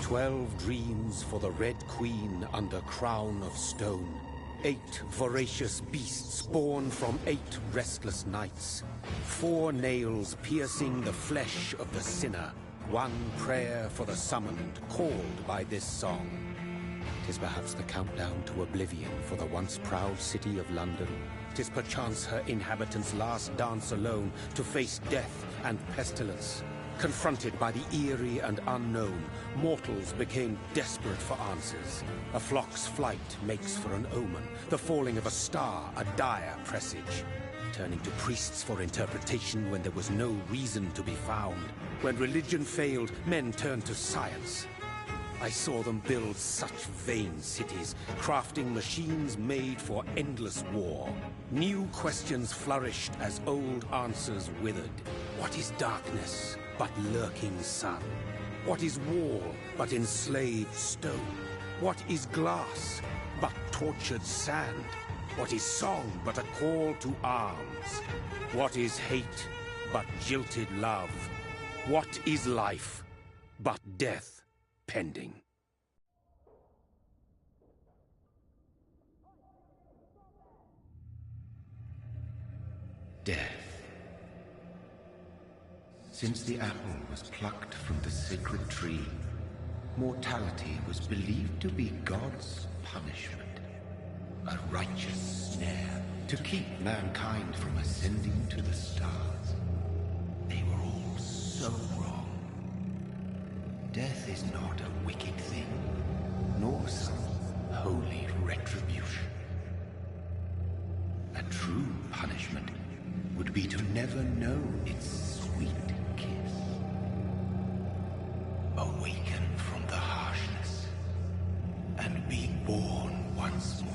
12 dreams for the Red Queen under crown of stone. 8 voracious beasts born from 8 restless nights. 4 nails piercing the flesh of the sinner. 1 prayer for the summoned, called by this song. 'Tis perhaps the countdown to oblivion for the once proud city of London. 'Tis perchance her inhabitants' last dance alone to face death and pestilence. Confronted by the eerie and unknown, mortals became desperate for answers. A flock's flight makes for an omen, the falling of a star a dire presage. Turning to priests for interpretation when there was no reason to be found. When religion failed, men turned to science. I saw them build such vain cities, crafting machines made for endless war. New questions flourished as old answers withered. What is darkness but lurking sun? What is wall but enslaved stone? What is glass but tortured sand? What is song but a call to arms? What is hate but jilted love? What is life but death pending? Death. Since the apple was plucked from the sacred tree, mortality was believed to be God's punishment. A righteous snare to keep mankind from ascending to the stars. They were all so wrong. Death is not a wicked thing, nor some holy retribution. A true punishment would be to never know its sweet kiss. Awaken from the harshness and be born once more.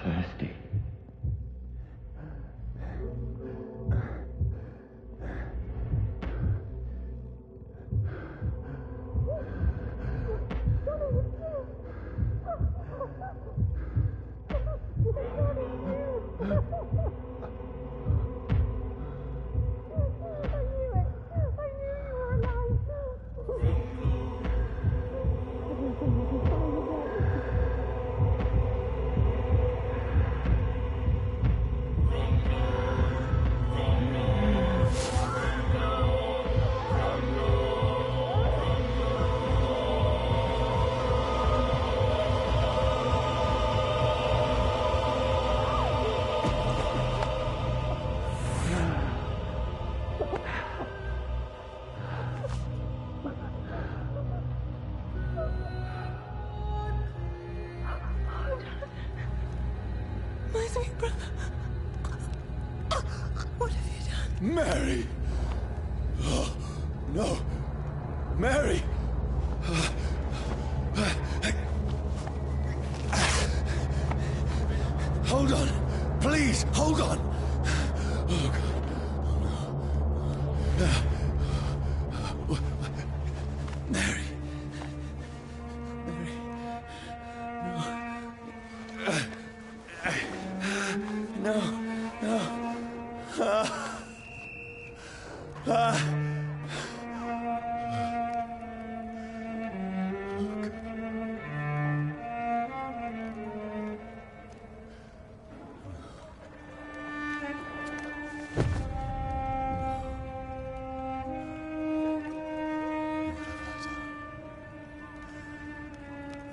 thirsty. My sweet brother. What have you done? Mary! Oh, no! Mary! Hold on! Please, hold on! Oh, God. Oh, no. Mary. Mary. No. No.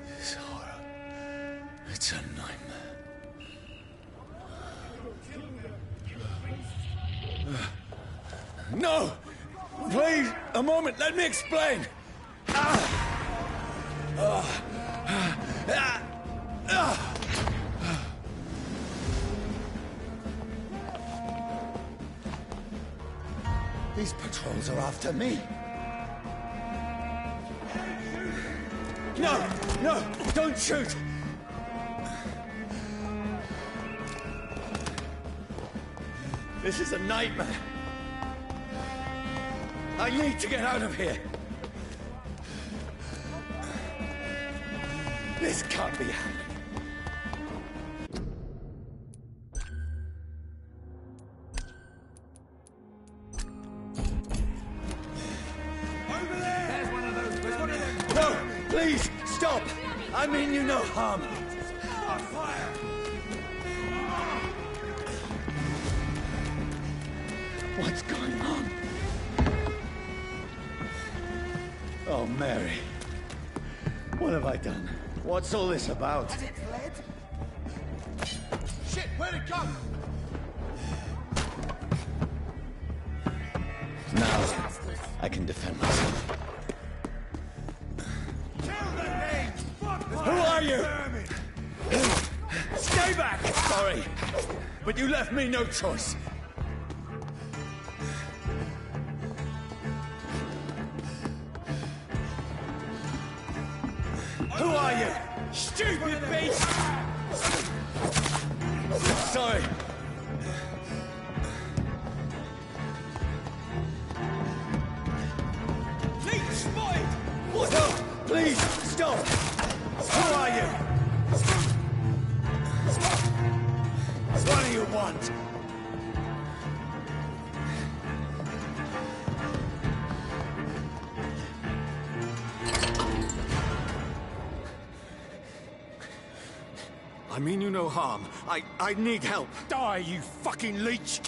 This horror. It's a nightmare. No! Please, a moment, let me explain! These patrols are after me. No! No! Don't shoot! This is a nightmare. I need to get out of here. This can't be happening. Over there! There's one of those. There's one of them. No! Please, stop! I mean you no harm. On fire! What's going on? Oh, Mary. What have I done? What's all this about? Has it fled? Shit, where'd it go? Now, I can defend myself. Kill the thing! Fuck! Who are you? Vermin! Stay back! Sorry, but you left me no choice. Who are you? Stupid beast! Sorry. Leech spotted! What? No, please, stop! Who are you? What do you want? I mean you no harm. I need help. Die, you fucking leech!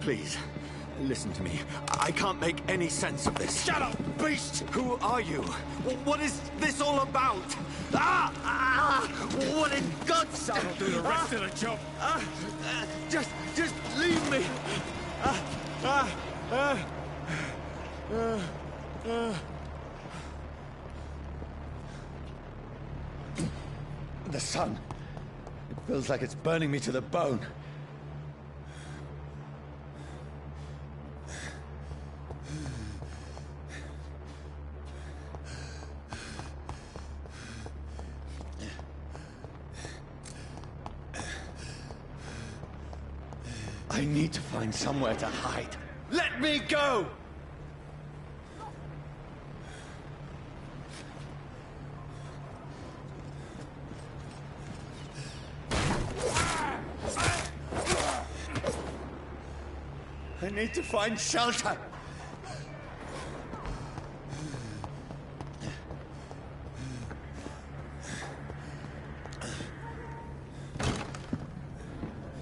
Please, listen to me. I can't make any sense of this. Shut up, beast! Who are you? What is this all about? What in God's name? That'll do the rest of the job. Just leave me. The sun. It feels like it's burning me to the bone. I need to find somewhere to hide. Let me go! I need to find shelter!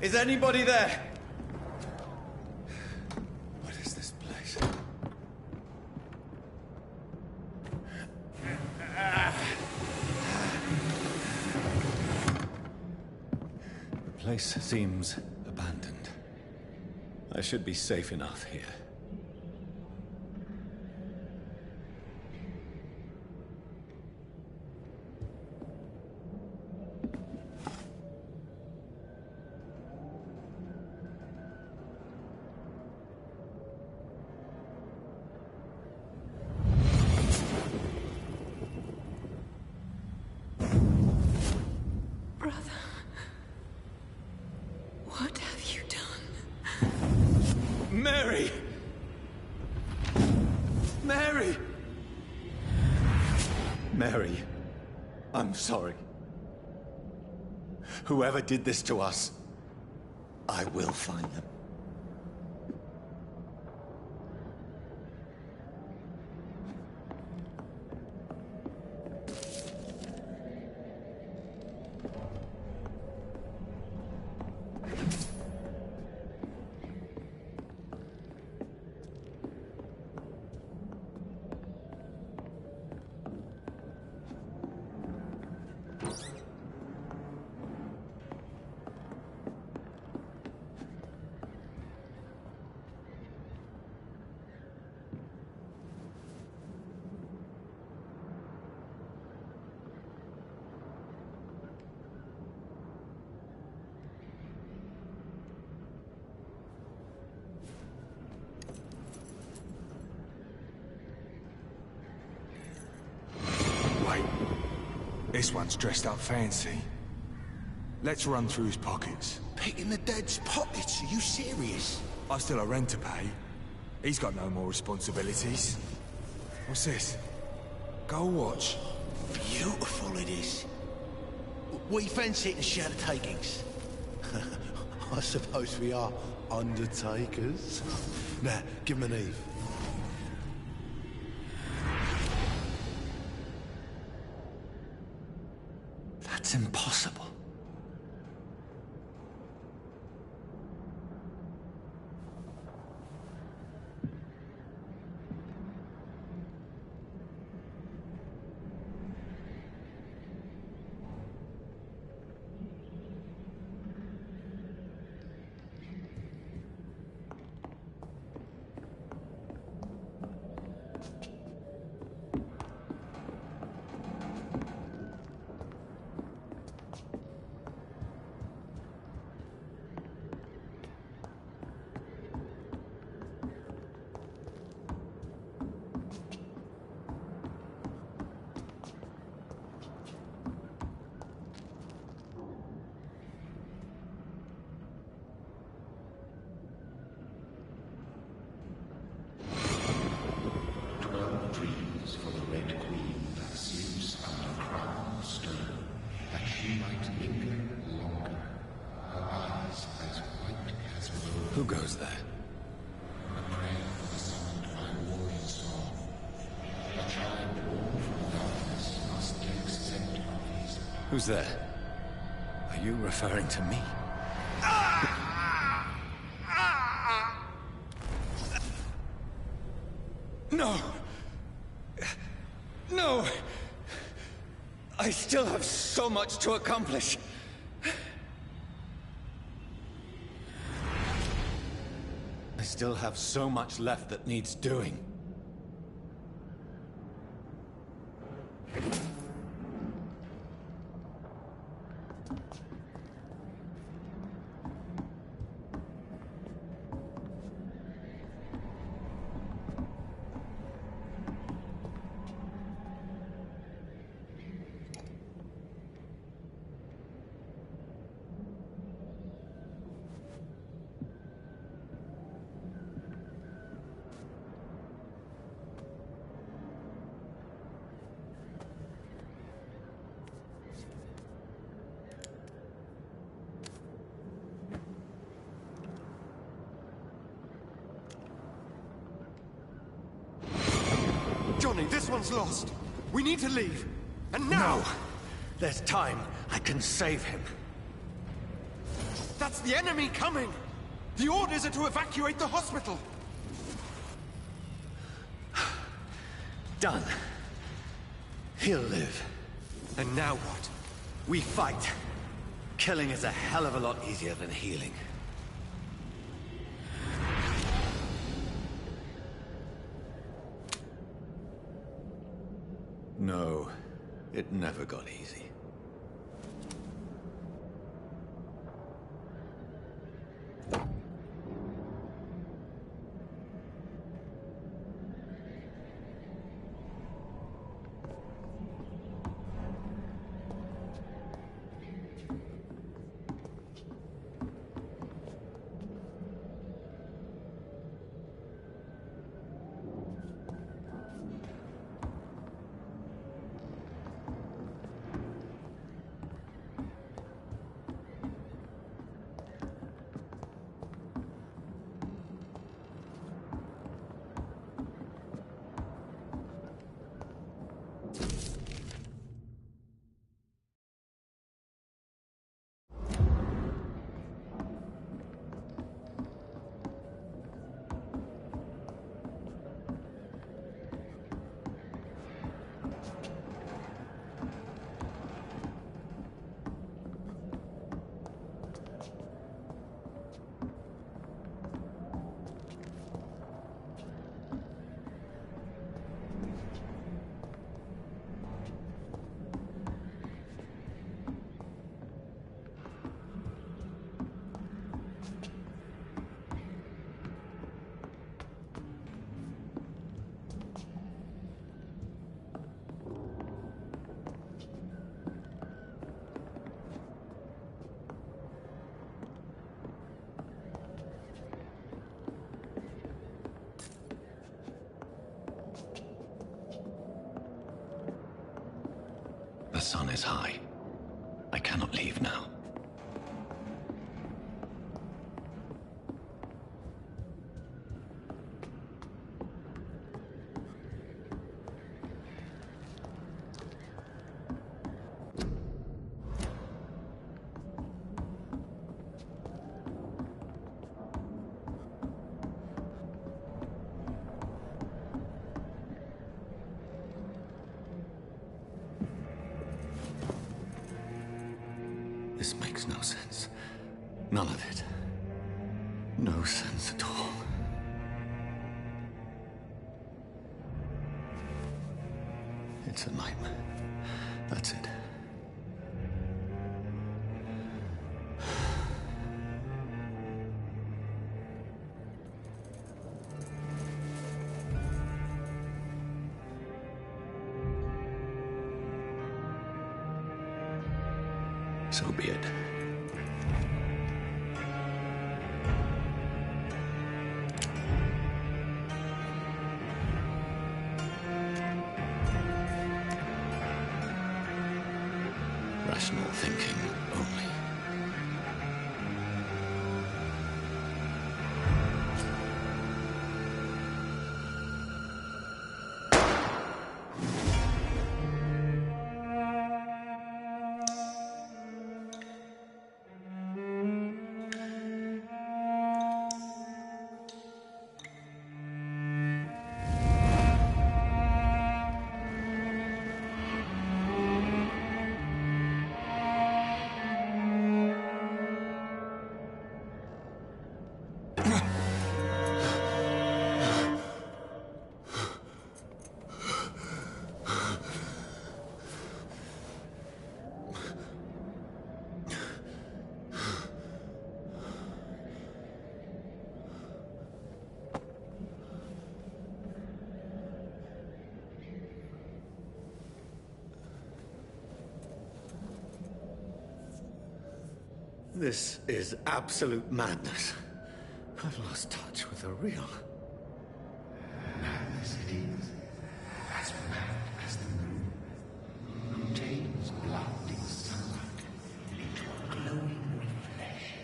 Is anybody there? What is this place? The place seems abandoned. I should be safe enough here. What have you done? Mary! Mary! Mary, I'm sorry. Whoever did this to us, I will find them. This one's dressed up fancy. Let's run through his pockets. Picking the dead's pockets? Are you serious? I've still a rent to pay. He's got no more responsibilities. What's this? Gold watch. Beautiful it is. We fancy it and share the takings. I suppose we are undertakers. Now, give him an Eve. That's impossible. Who goes there? Who's there? Are you referring to me? No! No! I still have so much to accomplish. I still have so much left that needs doing. Surely this one's lost. We need to leave. And now! No! There's time. I can save him. That's the enemy coming! The orders are to evacuate the hospital! Done. He'll live. And now what? We fight. Killing is a hell of a lot easier than healing. No, it never got easy. The sun is high. I cannot leave now. This makes no sense. None of it. No sense at all. It's a nightmare. That's it. So be it. Rational thinking only. This is absolute madness. I've lost touch with the real. Madness it is. As mad as the moon. Contains blinding sunlight into a glowing reflection.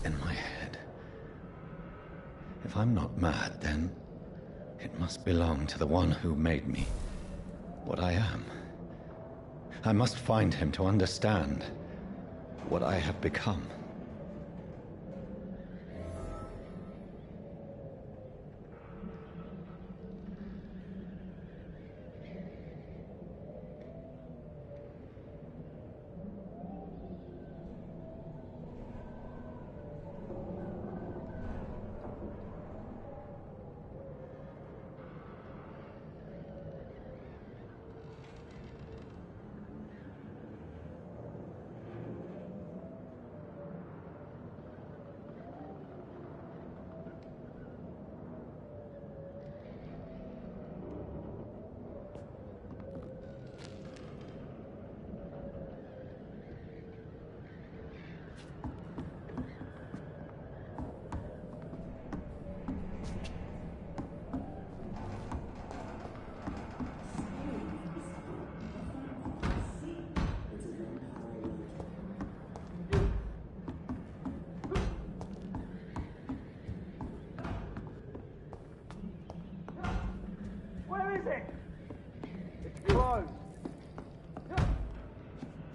in my head. If I'm not mad, then it must belong to the one who made me what I am. I must find him to understand what I have become.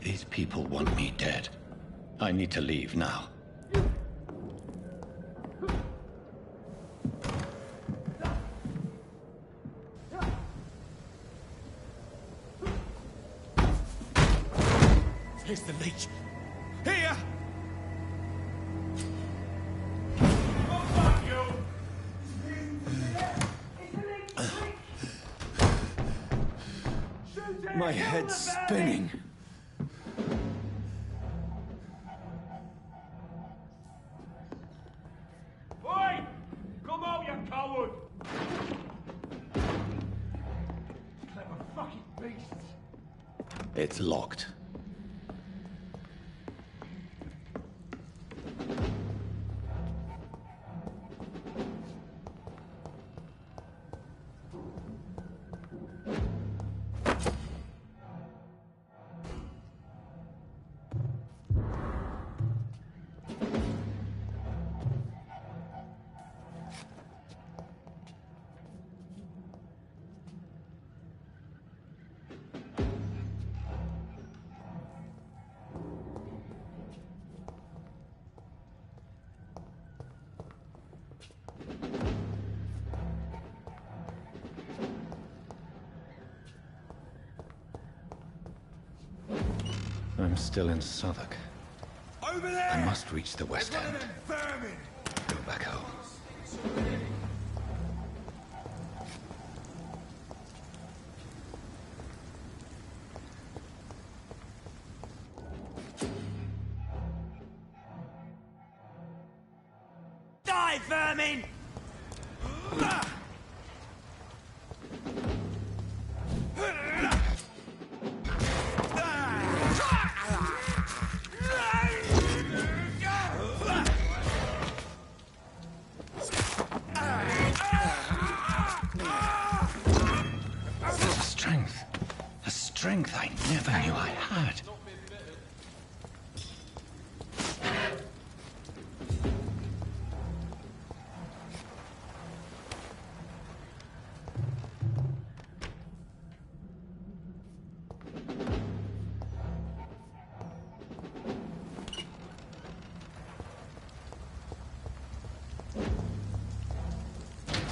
These people want me dead. I need to leave now. Here's the leech. Here! My head's spinning. Oi! Come out, you coward! Clever fucking beasts! It's locked. I'm still in Southwark. Over there! I must reach the West One of End. them vermin! Go back home. Die, vermin! A strength I never knew I had.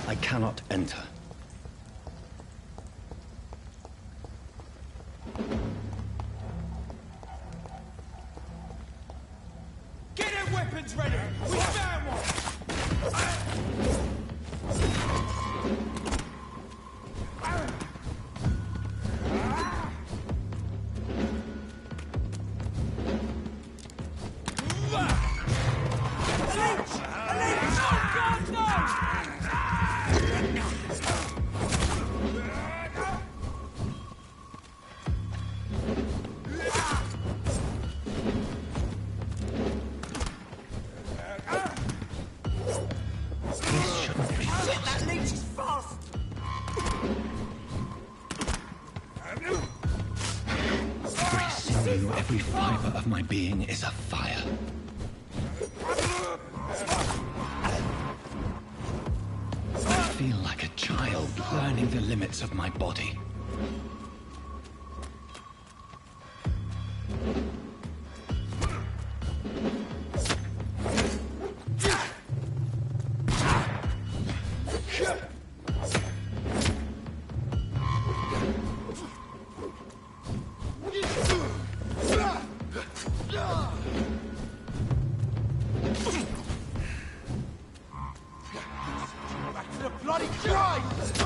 I cannot enter. Get their weapons ready! We found one! Every fiber of my being is afire. feel like a child learning the limits of my body. Bloody Christ!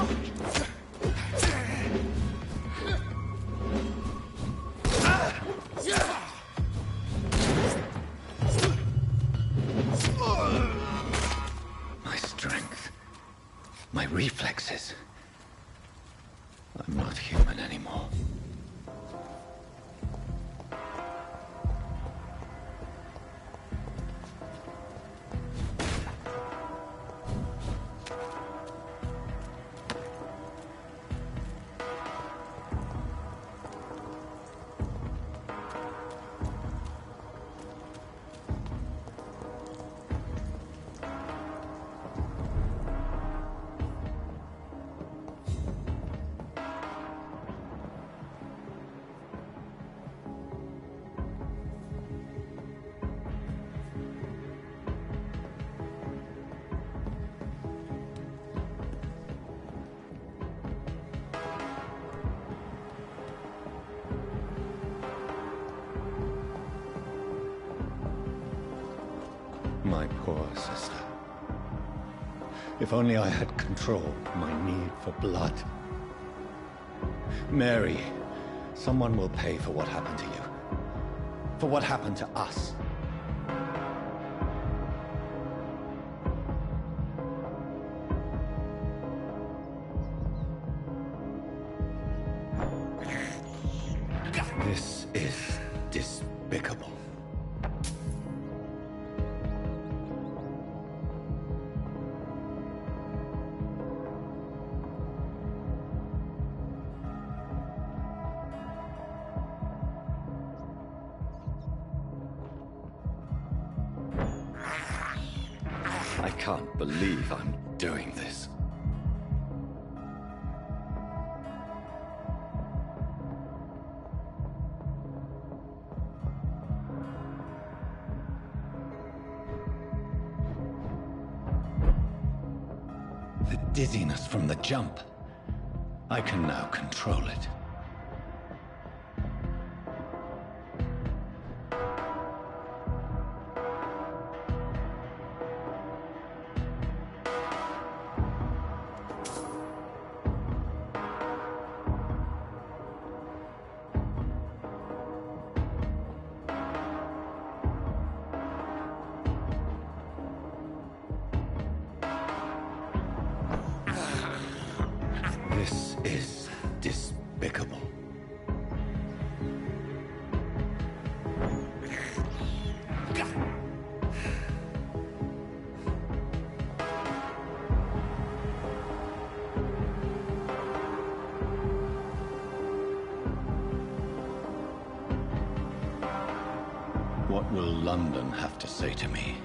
My strength, my reflexes. I'm not human anymore. My poor sister. If only I had controlled my need for blood. Mary, someone will pay for what happened to you. For what happened to us. This is despicable. I can't believe I'm doing this. The dizziness from the jump. I can now control it. This is despicable. What will London have to say to me?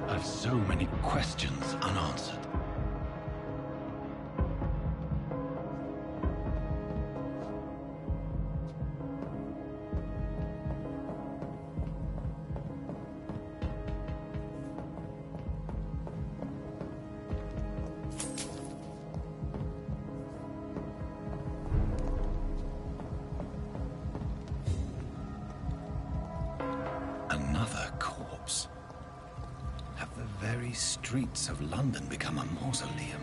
I've so many questions unanswered. Another corpse. Have the very streets of London become a mausoleum?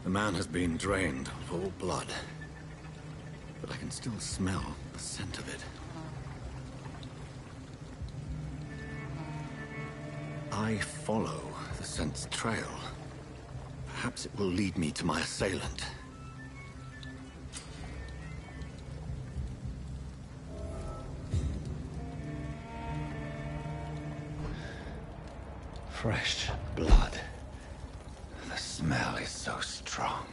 The man has been drained of all blood, but I can still smell the scent of it. I follow the scent's trail. Perhaps it will lead me to my assailant. Fresh blood. The smell is so strong.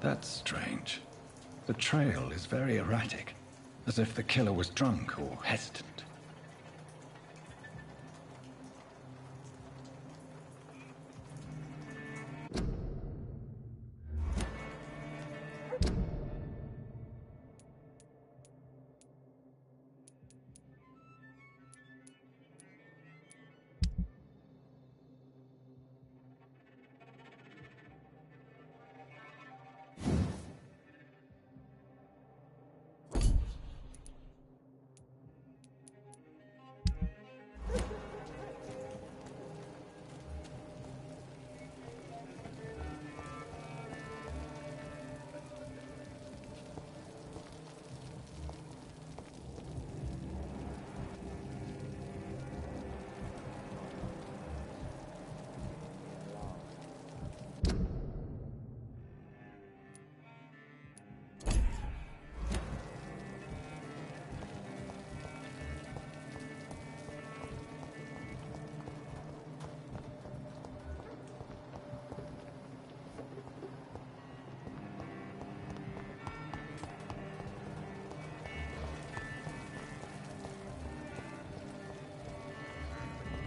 That's strange. The trail is very erratic, as if the killer was drunk or hesitant.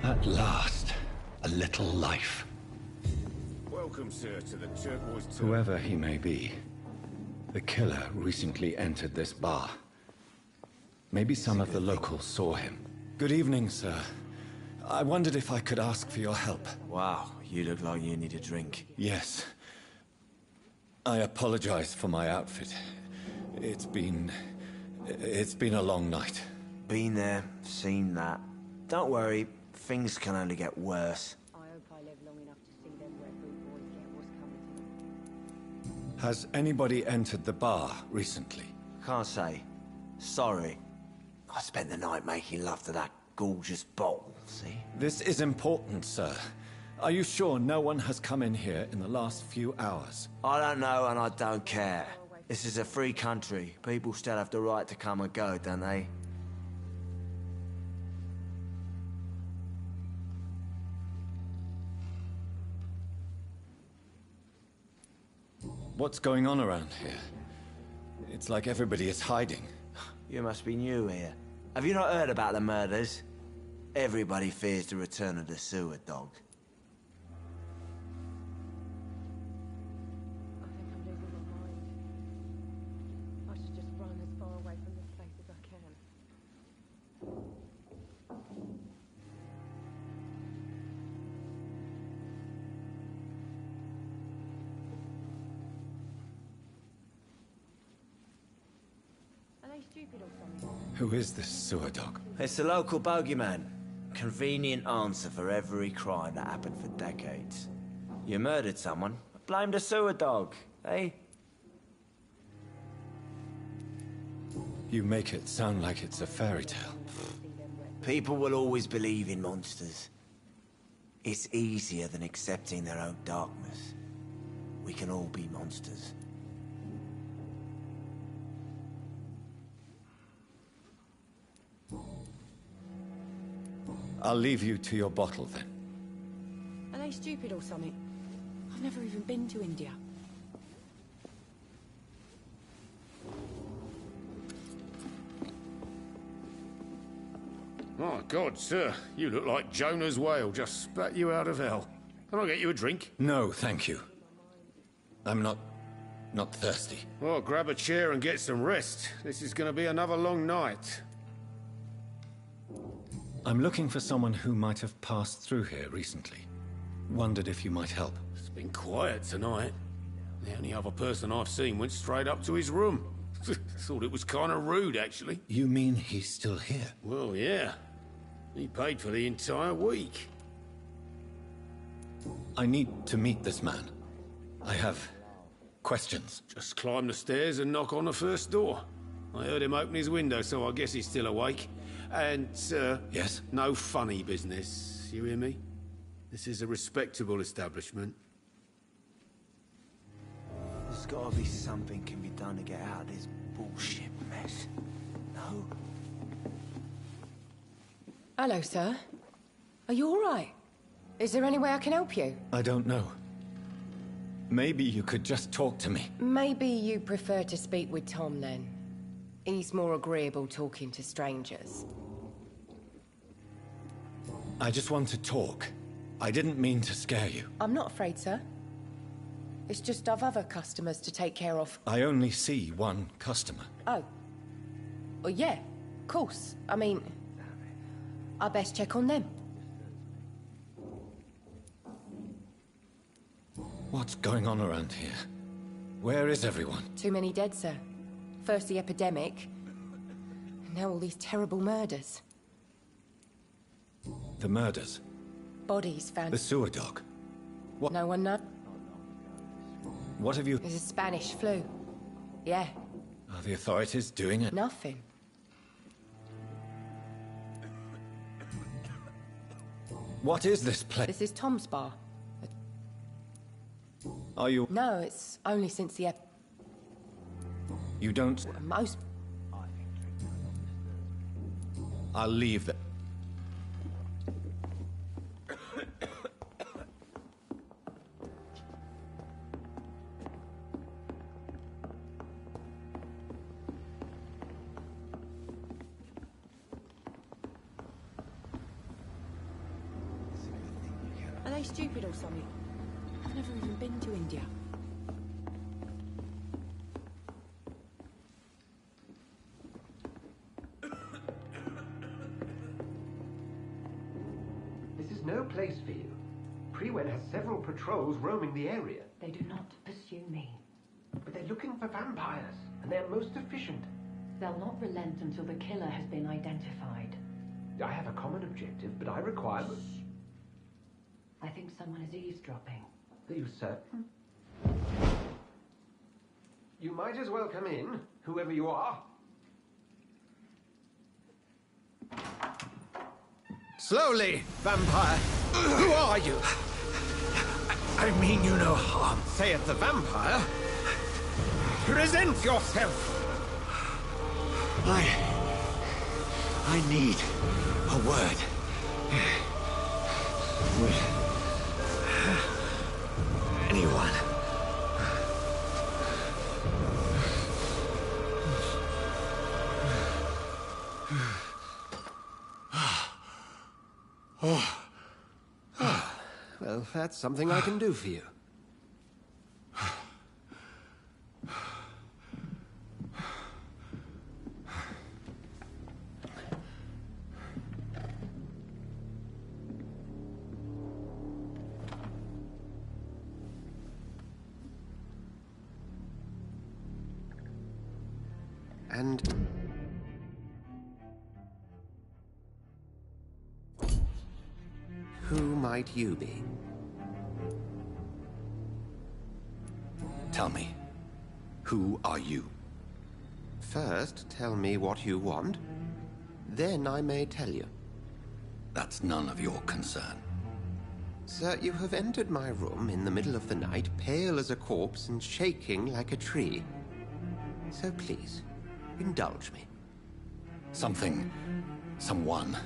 At last, a little life. Welcome, sir, to the Turquoise Turtle. Whoever he may be, the killer recently entered this bar. Maybe some of the locals saw him. Good evening, sir. I wondered if I could ask for your help. Wow, you look like you need a drink. Yes. I apologize for my outfit. It's been a long night. Been there, seen that. Don't worry, things can only get worse. I hope I live long enough to see them Red Boot boys get what's coming to them. Has anybody entered the bar recently? Can't say. Sorry. I spent the night making love to that gorgeous bottle, see? This is important, sir. Are you sure no one has come in here in the last few hours? I don't know and I don't care. This is a free country. People still have the right to come and go, don't they? What's going on around here? It's like everybody is hiding. You must be new here. Have you not heard about the murders? Everybody fears the return of the sewer dog. I think I'm losing my mind. I should just run as far away from this place as I can. they stupid or something? Who is this sewer dog? It's the local bogeyman. Convenient answer for every crime that happened for decades. You murdered someone, blamed a sewer dog, eh? You make it sound like it's a fairy tale. People will always believe in monsters. It's easier than accepting their own darkness. We can all be monsters. I'll leave you to your bottle then. Are they stupid or something? I've never even been to India. My God, sir, you look like Jonah's whale just spat you out of hell. Can I get you a drink? No, thank you. I'm not thirsty. Well, grab a chair and get some rest. This is going to be another long night. I'm looking for someone who might have passed through here recently. Wondered if you might help. It's been quiet tonight. The only other person I've seen went straight up to his room. Thought it was kind of rude, actually. You mean he's still here? Well, yeah. He paid for the entire week. I need to meet this man. I have questions. Just climb the stairs and knock on the first door. I heard him open his window, so I guess he's still awake. And, Yes? no funny business. You hear me? This is a respectable establishment. There's gotta be something can be done to get out of this bullshit mess. No? Hello, sir. Are you all right? Is there any way I can help you? I don't know. Maybe you could just talk to me. Maybe you prefer to speak with Tom, then. He's more agreeable talking to strangers. I just want to talk. I didn't mean to scare you. I'm not afraid, sir. It's just I've other customers to take care of. I only see one customer. Oh. Well, yeah, of course. I mean, I best check on them. What's going on around here? Where is everyone? Too many dead, sir. First the epidemic, and now all these terrible murders. The murders? Bodies found. The sewer dog? What? No one knows. What have you... There's a Spanish flu. Yeah, Are the authorities doing it? nothing. What is this place? This is Tom's bar. Are you... No, it's only since the You don't... most. I'll leave the... Are they stupid or something? I've never even been to India. This is no place for you. Prewen has several patrols roaming the area. They do not pursue me. But they're looking for vampires, and they're most efficient. They'll not relent until the killer has been identified. I have a common objective, but I require... I think someone is eavesdropping. Are you certain? You might as well come in, whoever you are. Slowly, vampire. Who are you? I mean you no harm. Saith the vampire. Present yourself. I need a word. With anyone. Well, that's something I can do for you. And might you be? Tell me, who are you? First, tell me what you want. Then I may tell you. That's none of your concern. Sir, you have entered my room in the middle of the night, pale as a corpse and shaking like a tree. So please, indulge me. Someone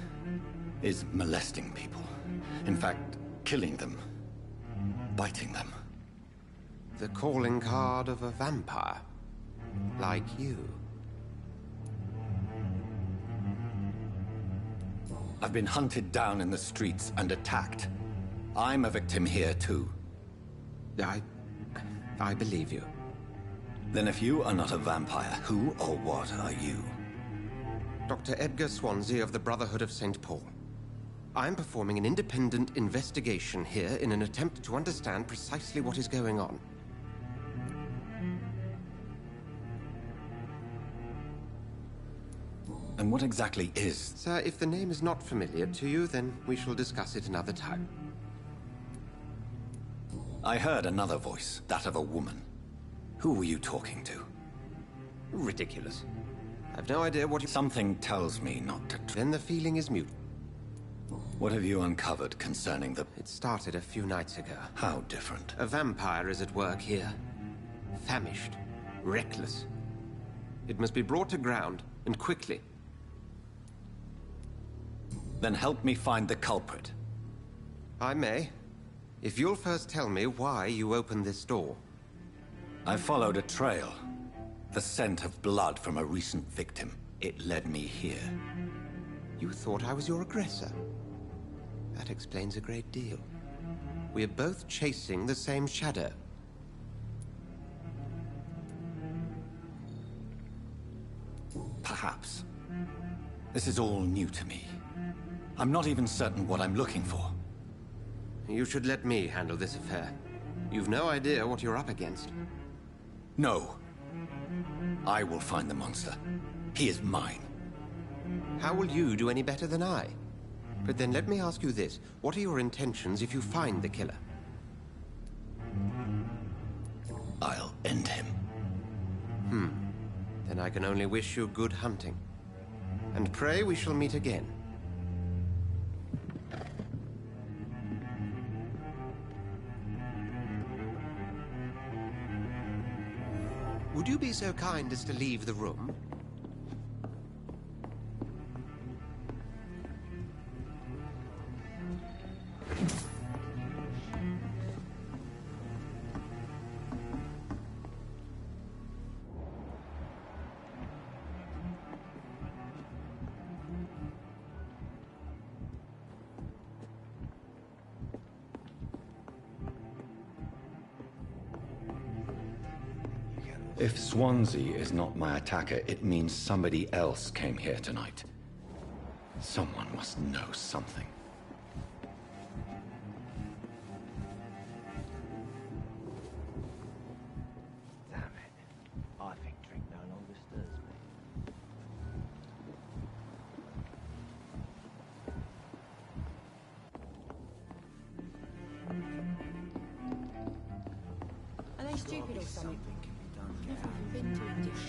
is molesting people. In fact, killing them. Biting them. The calling card of a vampire. Like you. I've been hunted down in the streets and attacked. I'm a victim here, too. I believe you. Then if you are not a vampire, who or what are you? Dr. Edgar Swansea of the Brotherhood of St. Paul. I'm performing an independent investigation here in an attempt to understand precisely what is going on. And what exactly is... Sir, if the name is not familiar to you, then we shall discuss it another time. I heard another voice, that of a woman. Who were you talking to? Ridiculous. I've no idea what you... Something tells me not to... Then the feeling is mute. What have you uncovered concerning the... It started a few nights ago. How different? A vampire is at work here. Famished. Reckless. It must be brought to ground, and quickly. Then help me find the culprit. I may. If you'll first tell me why you opened this door. I followed a trail. The scent of blood from a recent victim. It led me here. You thought I was your aggressor? That explains a great deal. We are both chasing the same shadow. Perhaps. This is all new to me. I'm not even certain what I'm looking for. You should let me handle this affair. You've no idea what you're up against. No. I will find the monster. He is mine. How will you do any better than I? But then let me ask you this. What are your intentions if you find the killer? I'll end him. Then I can only wish you good hunting. And pray we shall meet again. Would you be so kind as to leave the room? If Swansea is not my attacker, it means somebody else came here tonight. Someone must know something. Damn it. I think drink no longer stirs me. Are they stupid or something? Never even been to a dish.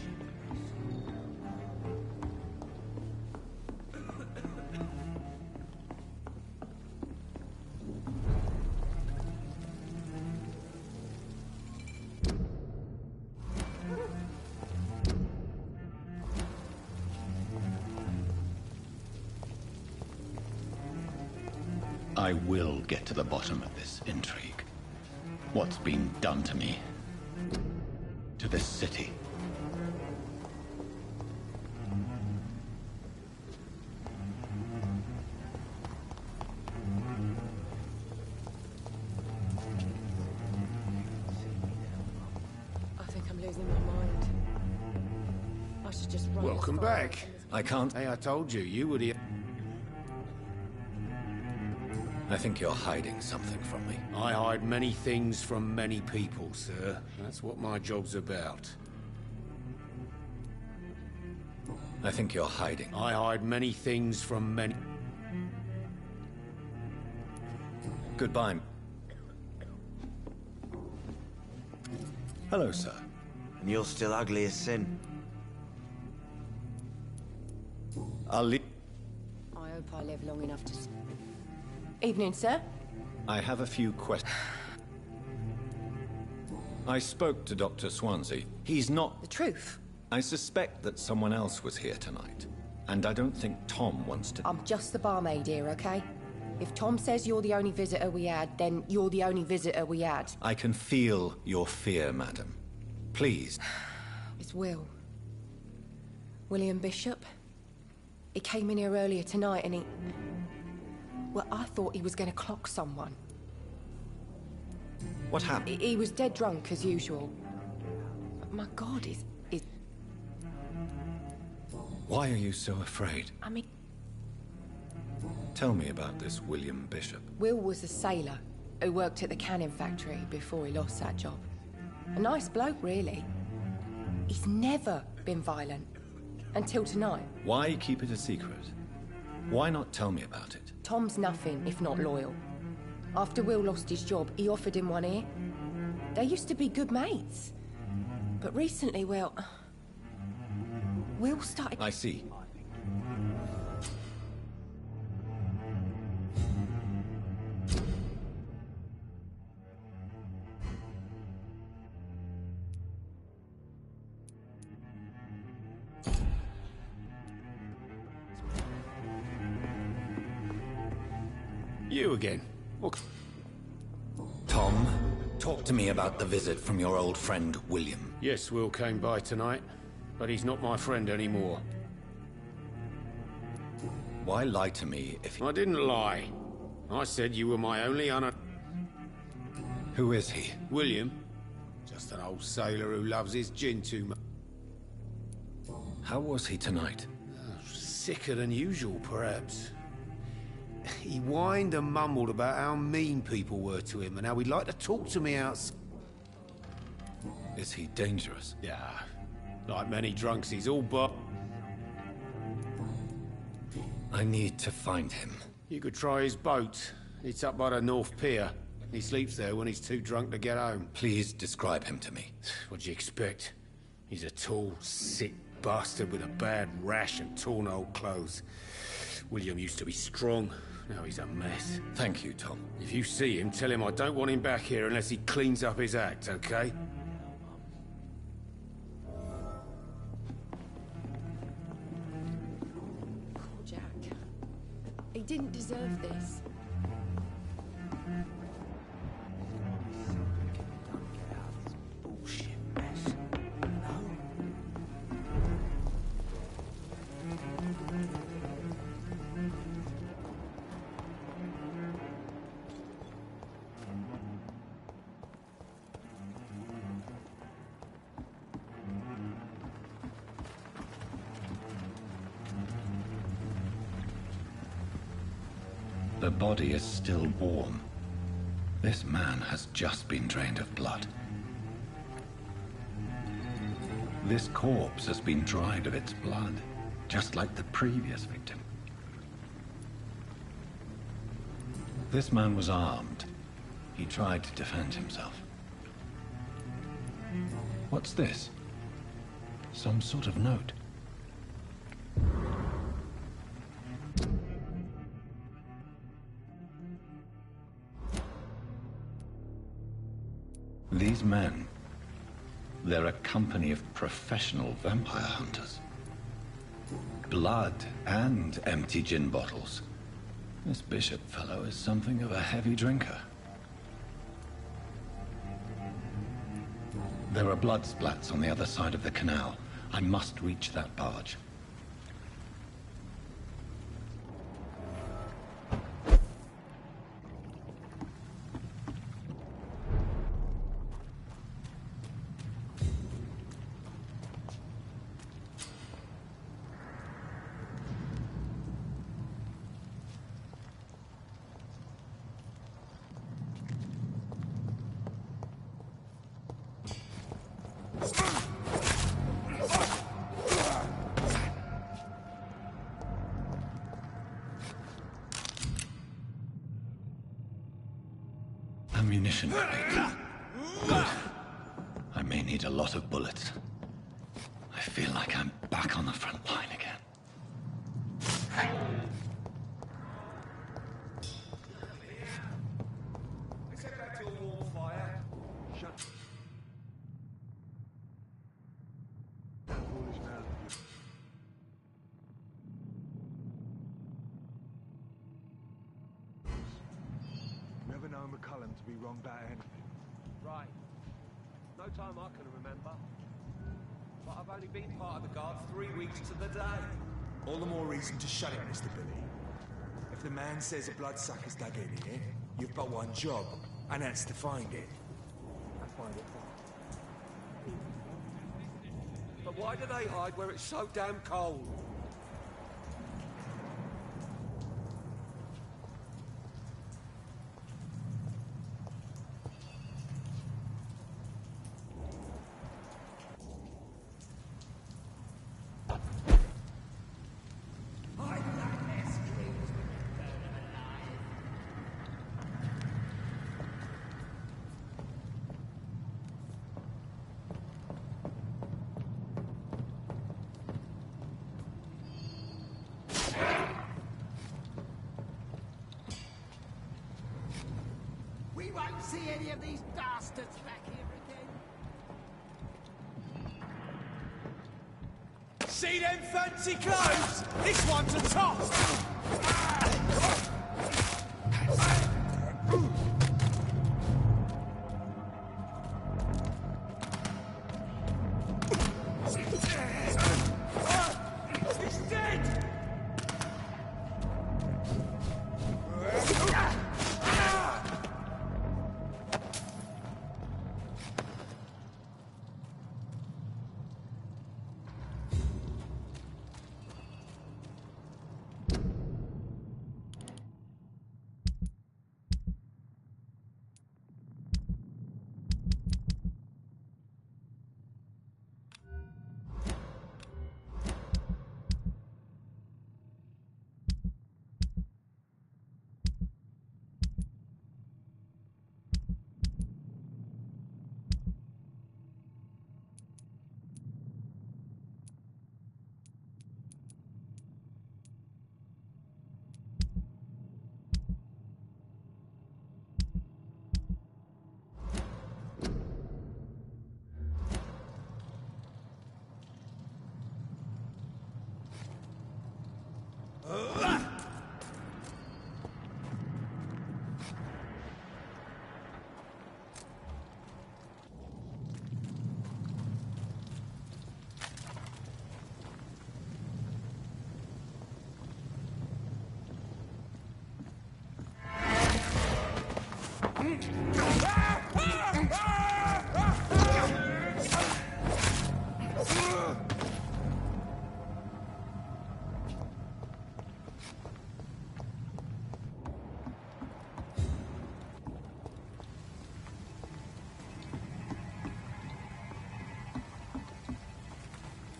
I will get to the bottom of this intrigue. What's been done to me? To this city? I think I'm losing my mind. I should just run. Welcome back. I can't... Hey, I told you, you were the... I think you're hiding something from me. I hide many things from many people, sir. That's what my job's about. I think you're hiding. I hide many things from many... Goodbye. Hello, sir. And you're still ugly as sin. I'll leave. I hope I live long enough to... Evening, sir. I have a few questions. I spoke to Dr. Swansea. He's not... The truth? I suspect that someone else was here tonight. And I don't think Tom wants to... I'm just the barmaid here, okay? If Tom says you're the only visitor we had, then you're the only visitor we had. I can feel your fear, madam. Please. It's Will. William Bishop. He came in here earlier tonight and he... Well, I thought he was going to clock someone. What happened? He was dead drunk, as usual. My God, is... Why are you so afraid? I mean... Tell me about this William Bishop. Will was a sailor who worked at the canning factory before he lost that job. A nice bloke, really. He's never been violent. Until tonight. Why keep it a secret? Why not tell me about it? Tom's nothing if not loyal. After Will lost his job, he offered him one ear. They used to be good mates. But recently, well... Will started... I see. You again? What? Tom, talk to me about the visit from your old friend, William. Yes, Will came by tonight, but he's not my friend anymore. Why lie to me if... I didn't lie. I said you were my only Who is he? William. Just an old sailor who loves his gin too much. How was he tonight? Sicker than usual, perhaps. He whined and mumbled about how mean people were to him and how he'd like to talk to me outside. Is he dangerous? Yeah. Like many drunks, he's all but... I need to find him. You could try his boat. It's up by the North Pier. He sleeps there when he's too drunk to get home. Please describe him to me. What do you expect? He's a tall, sick bastard with a bad rash and torn old clothes. William used to be strong. Now he's a mess. Thank you, Tom. If you see him, tell him I don't want him back here unless he cleans up his act, okay? Poor Jack. He didn't deserve this. The body is still warm. This man has just been drained of blood. This corpse has been dried of its blood, just like the previous victim. This man was armed. He tried to defend himself. What's this? Some sort of note. These men, they're a company of professional vampire hunters. Blood and empty gin bottles. This Bishop fellow is something of a heavy drinker. There are blood splats on the other side of the canal. I must reach that barge. ammunition crate. Good. I may need a lot of bullets. I feel like I'm back on the front line again. Let's head back to a warm fire. Shut. Foolish man. Never known McCullum to be wrong about anything. Right. No time I can remember. But I've only been part of the guard 3 weeks to the day. All the more reason to shut it, Mr. Billy. If the man says a bloodsucker's dug in here, you've got one job, and that's to find it. I find it. But why do they hide where it's so damn cold? We won't see any of these bastards back here again. See them fancy clothes? This one's a toss! He's dead!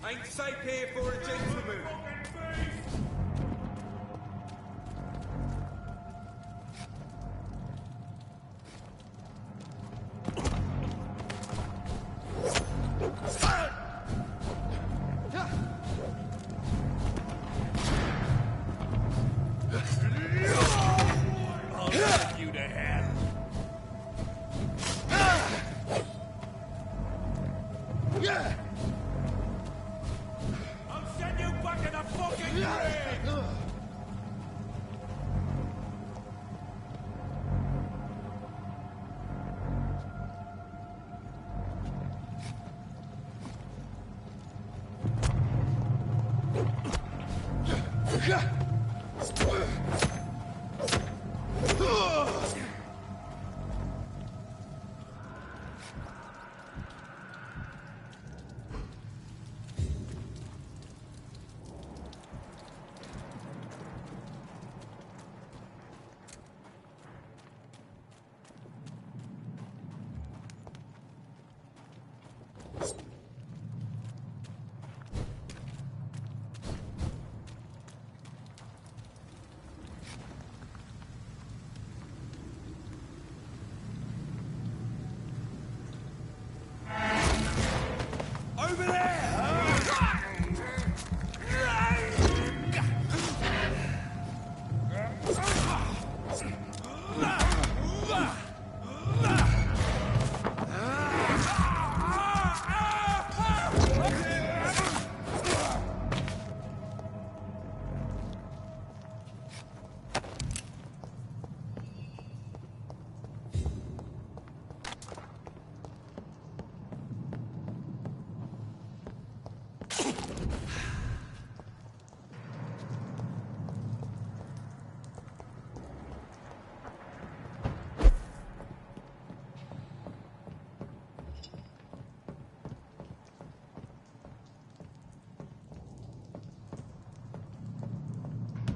Ain't safe here for a gentleman. I'll take you to hell. I'll send you back in the fucking grave!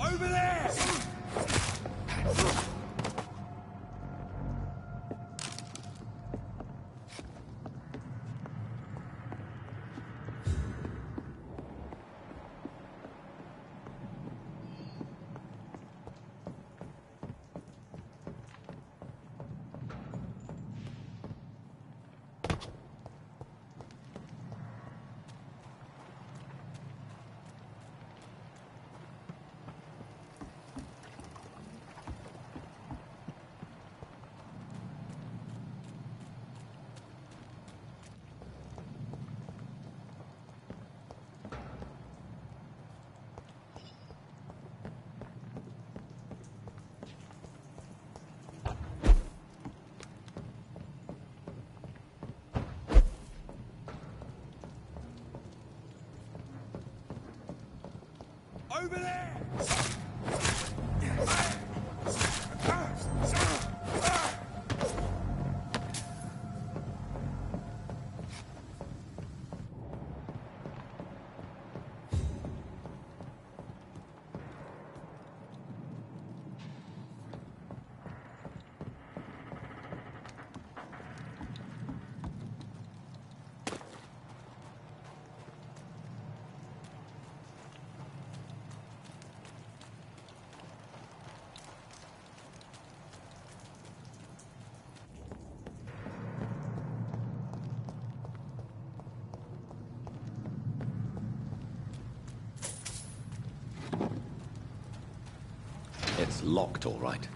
Over there! Over there! It's locked, all right.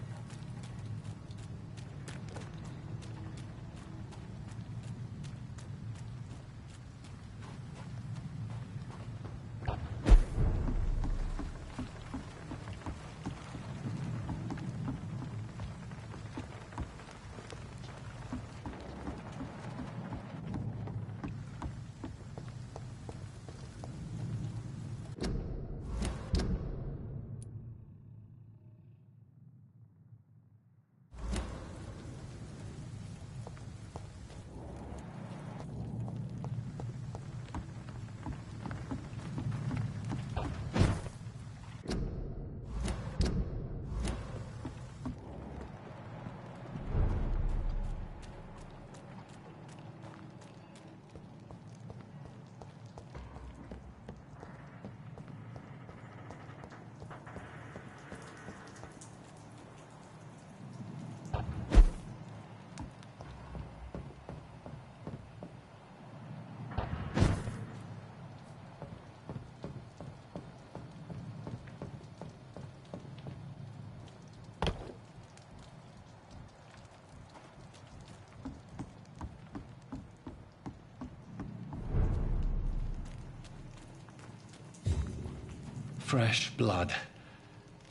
Fresh blood.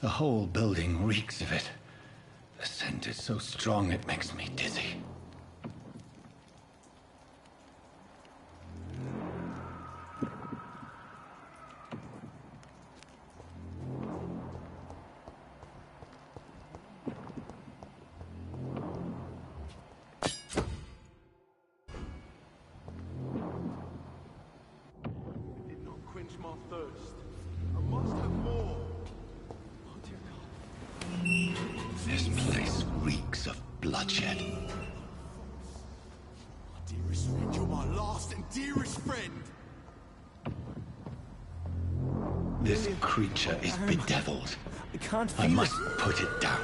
The whole building reeks of it. The scent is so strong it makes me dizzy. Did not quench my thirst. I must have more. Oh dear God. This place reeks of bloodshed. My dearest friend, you're my last and dearest friend. This creature is bedeviled. I can't I feel must put it down.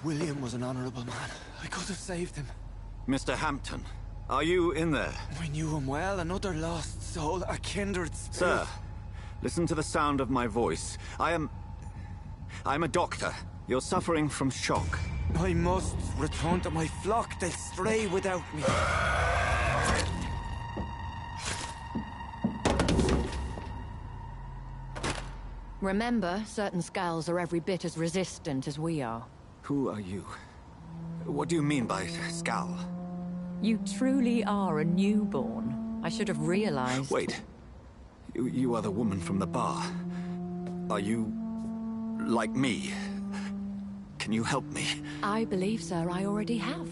William was an honorable man. I could have saved him. Mr. Hampton, are you in there? I knew him well, another lost soul, a kindred spirit. Sir, listen to the sound of my voice. I'm a doctor. You're suffering from shock. I must return to my flock. They'll stray without me. Remember, certain skulls are every bit as resistant as we are. Who are you? What do you mean by Skal? You truly are a newborn. I should have realized. Wait. You are the woman from the bar. Are you... like me? Can you help me? I believe, sir, I already have.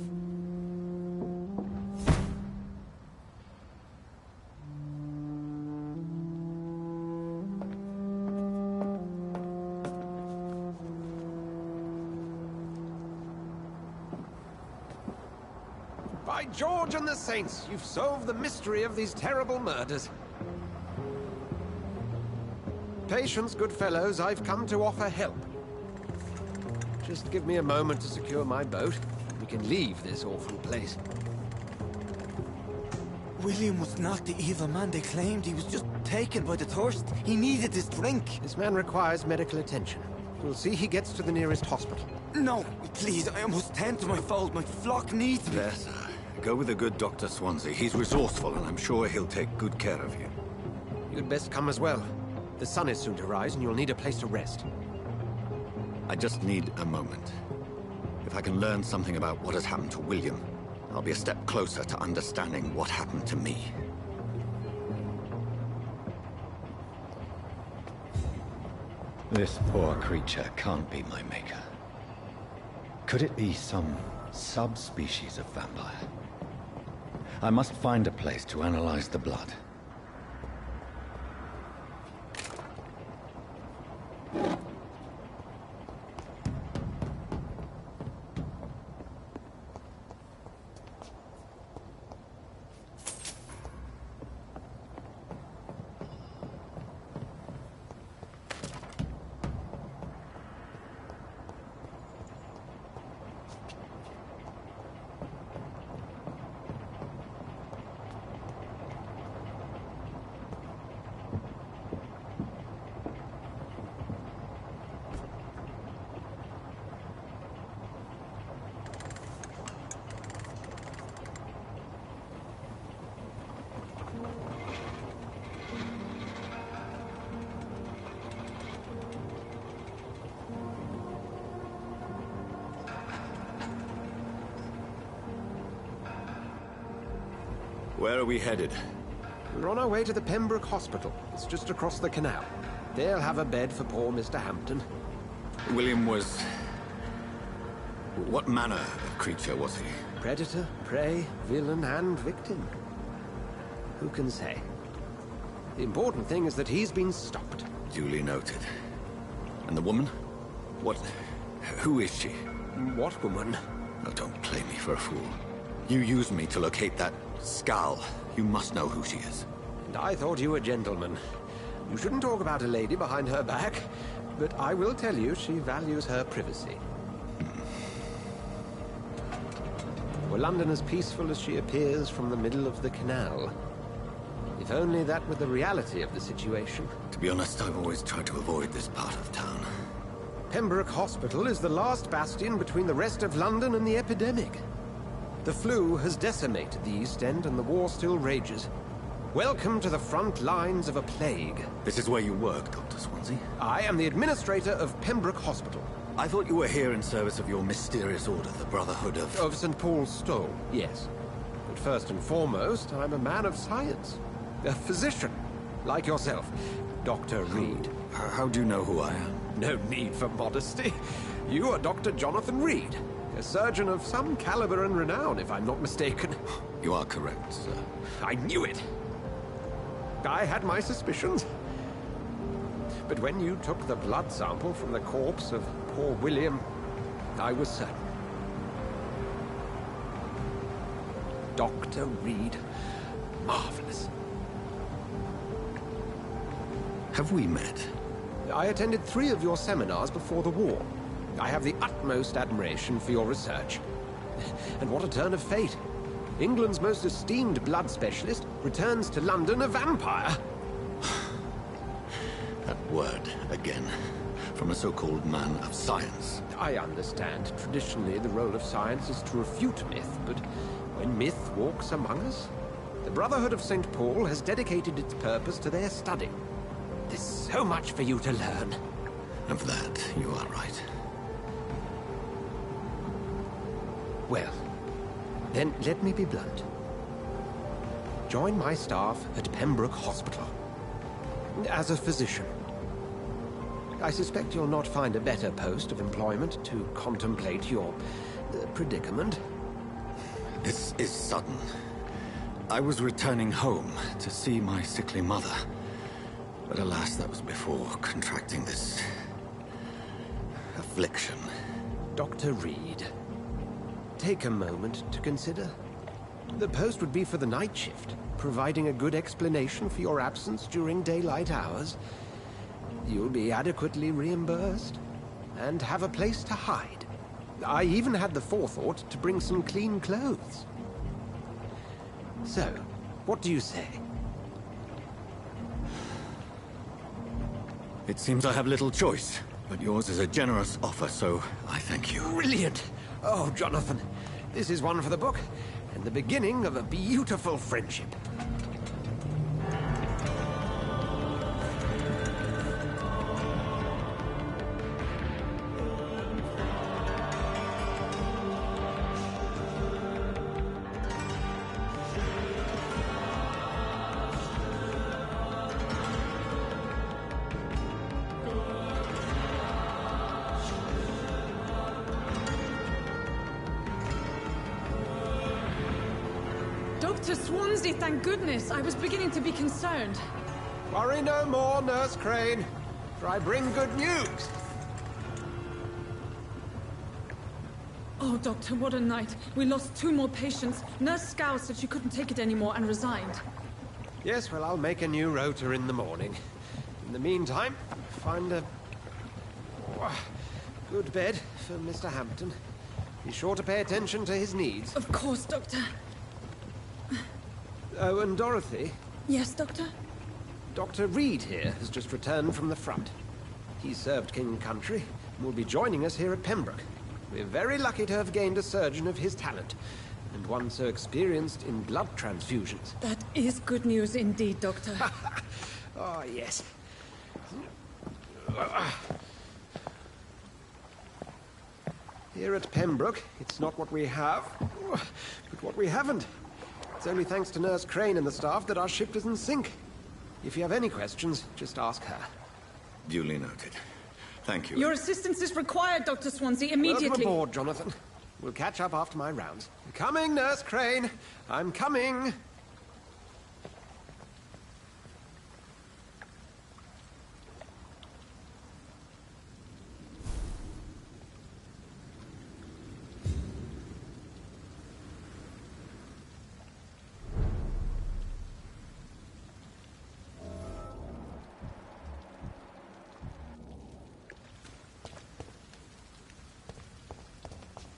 By George and the Saints, you've solved the mystery of these terrible murders. Patience, good fellows, I've come to offer help. Just give me a moment to secure my boat. We can leave this awful place. William was not the evil man they claimed. He was just taken by the thirst. He needed his drink. This man requires medical attention. We'll see he gets to the nearest hospital. No, please, I must tend to my fold. My flock needs me. There, sir. Go with the good Dr. Swansea. He's resourceful, and I'm sure he'll take good care of you. You'd best come as well. The sun is soon to rise, and you'll need a place to rest. I just need a moment. If I can learn something about what has happened to William, I'll be a step closer to understanding what happened to me. This poor creature can't be my maker. Could it be some subspecies of vampire? I must find a place to analyze the blood. Where are we headed? We're on our way to the Pembroke Hospital. It's just across the canal. They'll have a bed for poor Mr. Hampton. William was... what manner of creature was he? Predator, prey, villain, and victim. Who can say? The important thing is that he's been stopped. Duly noted. And the woman? What... who is she? What woman? Oh, don't play me for a fool. You used me to locate that Skal. You must know who she is. And I thought you a gentleman. You shouldn't talk about a lady behind her back, but I will tell you she values her privacy. Were London as peaceful as she appears from the middle of the canal? If only that were the reality of the situation. To be honest, I've always tried to avoid this part of town. Pembroke Hospital is the last bastion between the rest of London and the epidemic. The flu has decimated the East End and the war still rages. Welcome to the front lines of a plague. This is where you work, Dr. Swansea? I am the administrator of Pembroke Hospital. I thought you were here in service of your mysterious order, the Brotherhood of... Of St. Paul's Stole, yes. But first and foremost, I'm a man of science. A physician, like yourself, Dr. Reed. How do you know who I am? No need for modesty. You are Dr. Jonathan Reed. A surgeon of some caliber and renown, if I'm not mistaken. You are correct, sir. I knew it! I had my suspicions. But when you took the blood sample from the corpse of poor William, I was certain. Dr. Reed. Marvelous. Have we met? I attended 3 of your seminars before the war. I have the utmost admiration for your research. And what a turn of fate. England's most esteemed blood specialist returns to London a vampire. That word, again. From a so-called man of science. I understand. Traditionally, the role of science is to refute myth, but when myth walks among us, the Brotherhood of St. Paul has dedicated its purpose to their study. There's so much for you to learn. Of that, you are right. Well, then let me be blunt. Join my staff at Pembroke Hospital. As a physician. I suspect you'll not find a better post of employment to contemplate your predicament. This is sudden. I was returning home to see my sickly mother. But alas, that was before contracting this affliction. Dr. Reed, take a moment to consider. The post would be for the night shift, providing a good explanation for your absence during daylight hours. You'll be adequately reimbursed, and have a place to hide. I even had the forethought to bring some clean clothes. So, what do you say? It seems I have little choice, but yours is a generous offer, so I thank you. Brilliant! Oh, Jonathan, this is one for the book, and the beginning of a beautiful friendship. Dr. Swansea, thank goodness. I was beginning to be concerned. Worry no more, Nurse Crane, for I bring good news. Oh, Doctor, what a night. We lost 2 more patients. Nurse Scow said she couldn't take it anymore and resigned. Yes, well, I'll make a new rota in the morning. In the meantime, find a good bed for Mr. Hampton. Be sure to pay attention to his needs. Of course, Doctor. Oh, and Dorothy? Yes, Doctor? Dr. Reed here has just returned from the front. He served King and Country and will be joining us here at Pembroke. We're very lucky to have gained a surgeon of his talent, and one so experienced in blood transfusions. That is good news indeed, Doctor. Oh, yes. Here at Pembroke, it's not what we have, but what we haven't. It's only thanks to Nurse Crane and the staff that our ship doesn't sink. If you have any questions, just ask her. Duly noted. Thank you. Your assistance is required, Dr. Swansea, immediately. Welcome aboard, Jonathan. We'll catch up after my rounds. Coming, Nurse Crane. I'm coming.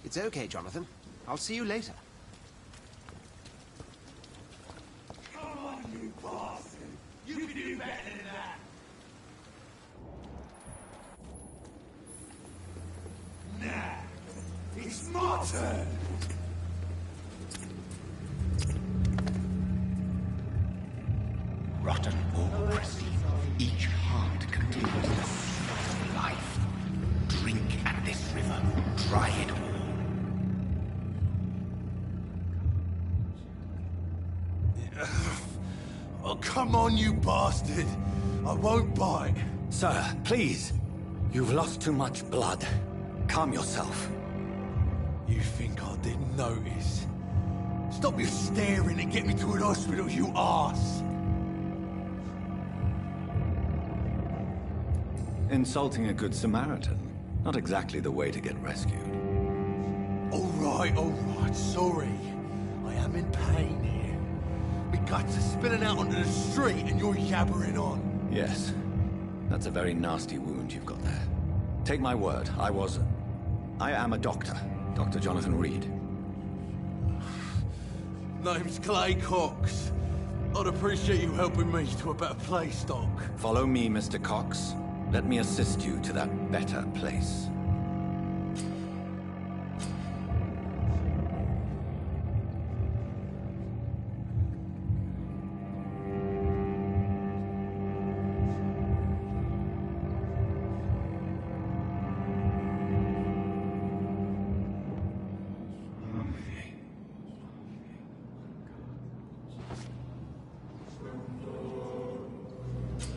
It's okay, Jonathan. I'll see you later. Come on, you bastard! You can do better than that! Nah, it's my turn! Rotten or pristine, each heart contains the seed of life. Drink at this river, dry it all. Oh, come on, you bastard! I won't bite. Sir, please. You've lost too much blood. Calm yourself. You think I didn't notice? Stop your staring and get me to an hospital, you arse! Insulting a good Samaritan. Not exactly the way to get rescued. All right, sorry. I am in pain here. My guts are spilling out onto the street and you're yabbering on. Yes. That's a very nasty wound you've got there. Take my word, I was... I am a doctor, Dr. Jonathan Reed. Name's Clay Cox. I'd appreciate you helping me to a better place, Doc. Follow me, Mr. Cox. Let me assist you to that better place.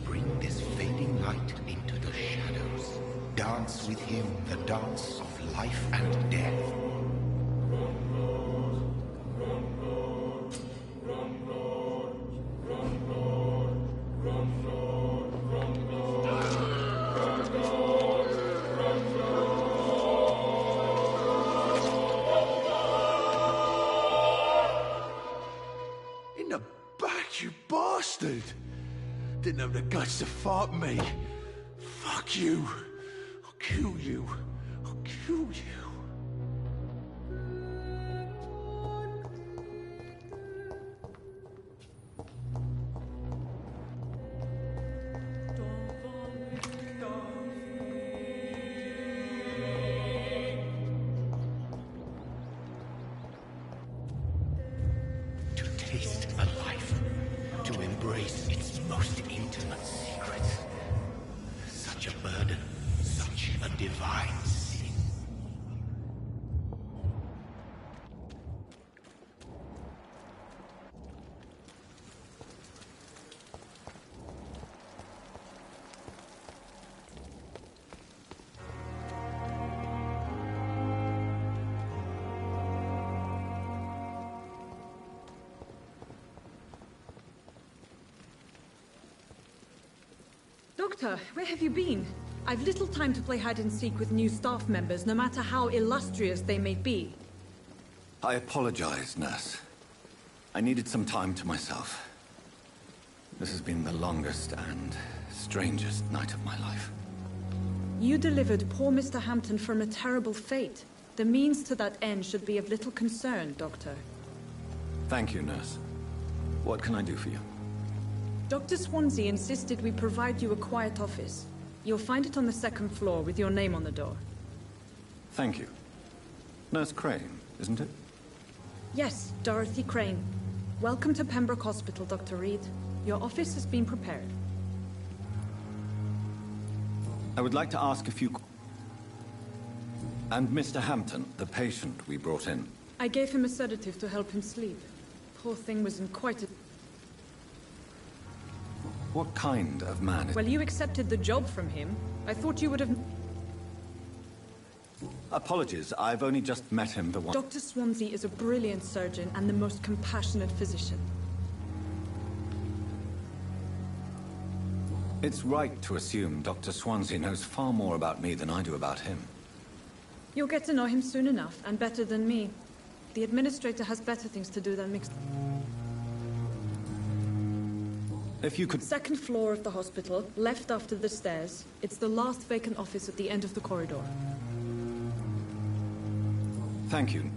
Bring this fading light into the shadows. Dance with him the dance of life and death. In the back, you bastard! Didn't have the guts to fight me. Fuck you. I'll kill you. I'll kill you. To taste a life, to embrace its most intimate secrets. Such a burden, such a divine sin. Doctor, where have you been? I've little time to play hide-and-seek with new staff members, no matter how illustrious they may be. I apologize, nurse. I needed some time to myself. This has been the longest and strangest night of my life. You delivered poor Mr. Hampton from a terrible fate. The means to that end should be of little concern, Doctor. Thank you, nurse. What can I do for you? Dr. Swansea insisted we provide you a quiet office. You'll find it on the second floor with your name on the door. Thank you. Nurse Crane, isn't it? Yes, Dorothy Crane. Welcome to Pembroke Hospital, Dr. Reed. Your office has been prepared. I would like to ask a few... And Mr. Hampton, the patient we brought in. I gave him a sedative to help him sleep. Poor thing was in quite a... What kind of man is... Well, you accepted the job from him. I thought you would have... Apologies, I've only just met him the one... Dr. Swansea is a brilliant surgeon and the most compassionate physician. It's right to assume Dr. Swansea knows far more about me than I do about him. You'll get to know him soon enough, and better than me. The administrator has better things to do than mix... If you could... Second floor of the hospital, left after the stairs. It's the last vacant office at the end of the corridor. Thank you.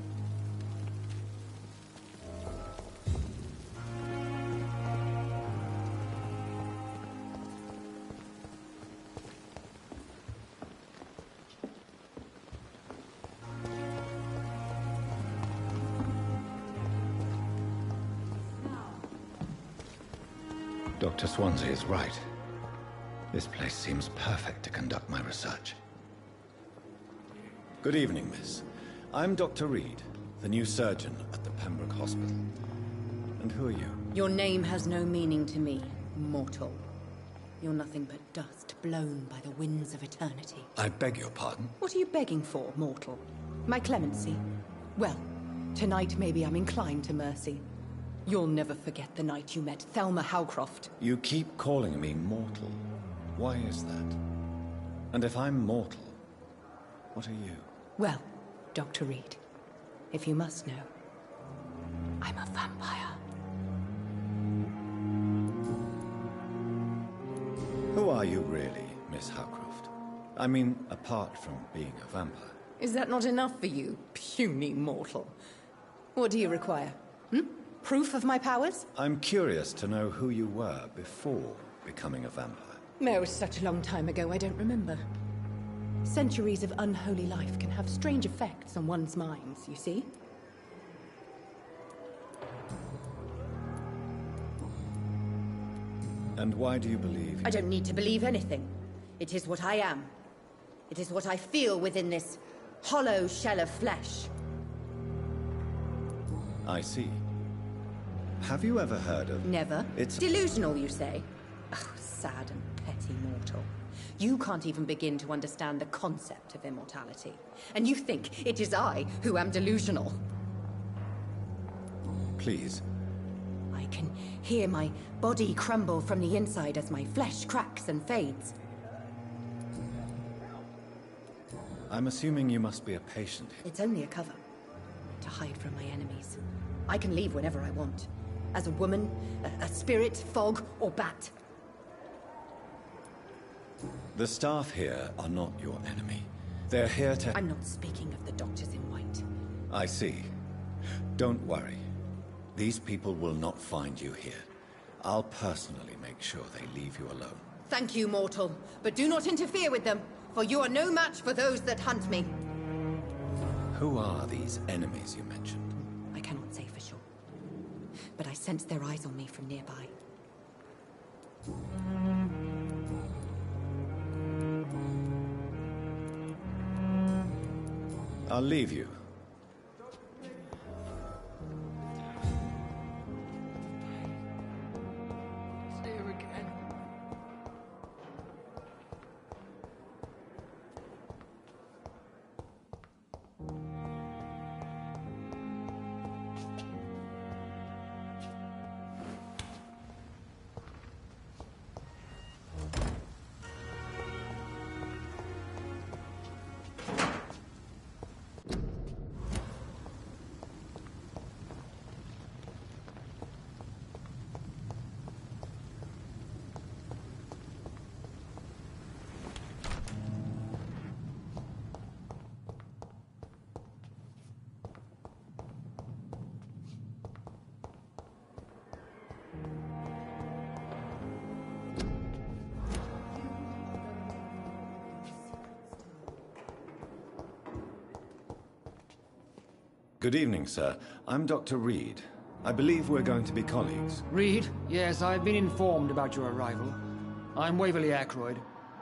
Dr. Swansea is right. This place seems perfect to conduct my research. Good evening, miss. I'm Dr. Reed, the new surgeon at the Pembroke Hospital. And who are you? Your name has no meaning to me, mortal. You're nothing but dust blown by the winds of eternity. I beg your pardon? What are you begging for, mortal? My clemency? Well, tonight maybe I'm inclined to mercy. You'll never forget the night you met Thelma Howcroft. You keep calling me mortal. Why is that? And if I'm mortal, what are you? Well, Dr. Reed, if you must know, I'm a vampire. Who are you really, Miss Howcroft? I mean, apart from being a vampire. Is that not enough for you, puny mortal? What do you require? Proof of my powers? I'm curious to know who you were before becoming a vampire. It was such a long time ago, I don't remember. Centuries of unholy life can have strange effects on one's minds, you see? And why do you believe? I don't need to believe anything. It is what I am. It is what I feel within this hollow shell of flesh. I see. Have you ever heard of... Never. It's... Delusional, you say? Oh, sad and petty mortal. You can't even begin to understand the concept of immortality. And you think it is I who am delusional. Please. I can hear my body crumble from the inside as my flesh cracks and fades. I'm assuming you must be a patient here. It's only a cover. To hide from my enemies. I can leave whenever I want. As a woman, a spirit, fog, or bat. The staff here are not your enemy. They're here to... I'm not speaking of the doctors in white. I see. Don't worry. These people will not find you here. I'll personally make sure they leave you alone. Thank you, mortal. But do not interfere with them, for you are no match for those that hunt me. Who are these enemies you mentioned? I cannot say for sure. But I sense their eyes on me from nearby. I'll leave you. Good evening, sir. I'm Dr. Reed. I believe we're going to be colleagues. Reed? Yes, I've been informed about your arrival. I'm Waverly Ackroyd.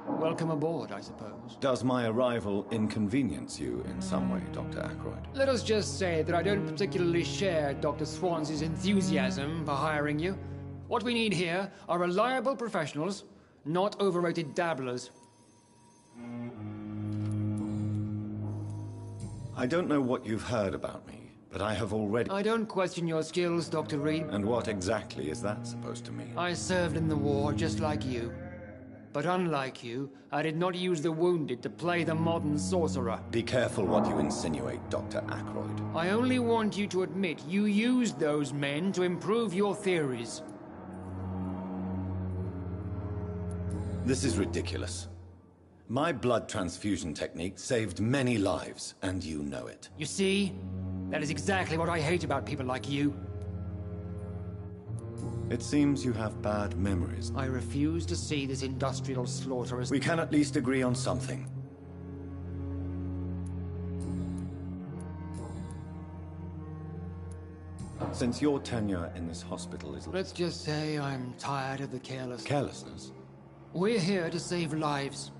Welcome aboard, I suppose. Does my arrival inconvenience you in some way, Dr. Ackroyd? Let us just say that I don't particularly share Dr. Swansea's enthusiasm for hiring you. What we need here are reliable professionals, not overrated dabblers. I don't know what you've heard about me, but I have already... I don't question your skills, Dr. Reed. And what exactly is that supposed to mean? I served in the war just like you. But unlike you, I did not use the wounded to play the modern sorcerer. Be careful what you insinuate, Dr. Ackroyd. I only want you to admit you used those men to improve your theories. This is ridiculous. My blood transfusion technique saved many lives, and you know it. You see? That is exactly what I hate about people like you. It seems you have bad memories. I refuse to see this industrial slaughter as... We can at least agree on something. Since your tenure in this hospital is... Let's just say I'm tired of the carelessness. Carelessness? We're here to save lives.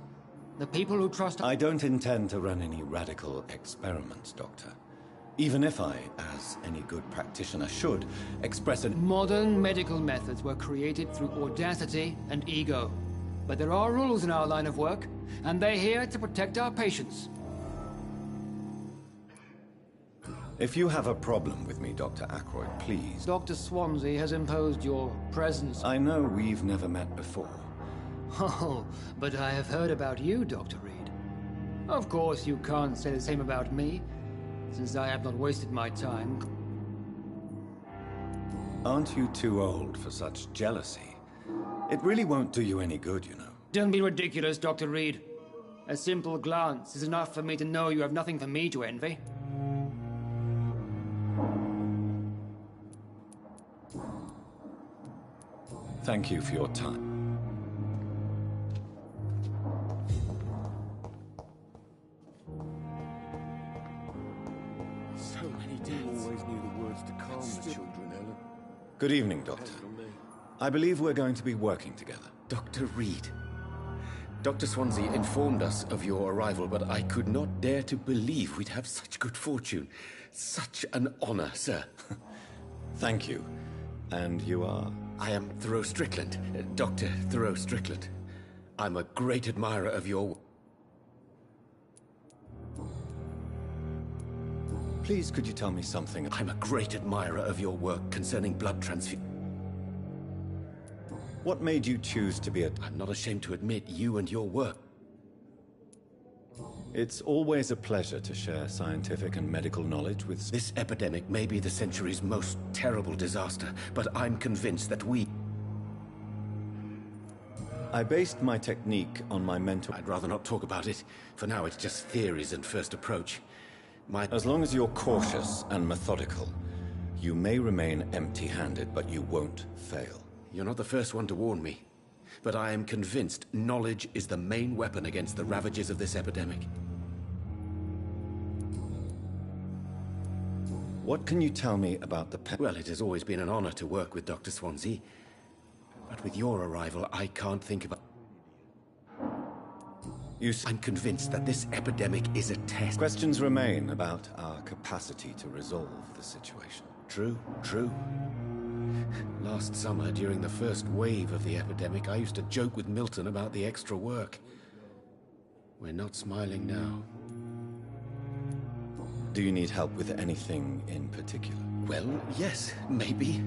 The people who trust... I don't intend to run any radical experiments, Doctor. Even if I, as any good practitioner should, express an... Modern medical methods were created through audacity and ego. But there are rules in our line of work, and they're here to protect our patients. If you have a problem with me, Dr. Ackroyd, please... Dr. Swansea has imposed your presence. I know we've never met before. Oh, but I have heard about you, Dr. Reed. Of course, you can't say the same about me, since I have not wasted my time. Aren't you too old for such jealousy? It really won't do you any good, you know. Don't be ridiculous, Dr. Reed. A simple glance is enough for me to know you have nothing for me to envy. Thank you for your time. So many dads. Always knew the words to calm the children, Ellen. Good evening, Doctor. I believe we're going to be working together. Dr. Reed. Dr. Swansea informed us of your arrival, but I could not dare to believe we'd have such good fortune. Such an honor, sir. Thank you. And you are? I am Thoreau Strickland, Dr. Thoreau Strickland. I'm a great admirer of your... Please, could you tell me something? I'm a great admirer of your work concerning blood transfusion. What made you choose to be a... I'm not ashamed to admit you and your work. It's always a pleasure to share scientific and medical knowledge with... This epidemic may be the century's most terrible disaster, but I'm convinced that we... I based my technique on my mentor... I'd rather not talk about it. For now, it's just theories and first approach. As long as you're cautious and methodical, you may remain empty-handed, but you won't fail. You're not the first one to warn me. But I am convinced knowledge is the main weapon against the ravages of this epidemic. What can you tell me about the... Well, it has always been an honor to work with Dr. Swansea. But with your arrival, I can't think of... I'm convinced that this epidemic is a test. Questions remain about our capacity to resolve the situation. True, true. Last summer, during the first wave of the epidemic, I used to joke with Milton about the extra work. We're not smiling now. Do you need help with anything in particular? Well, yes, maybe.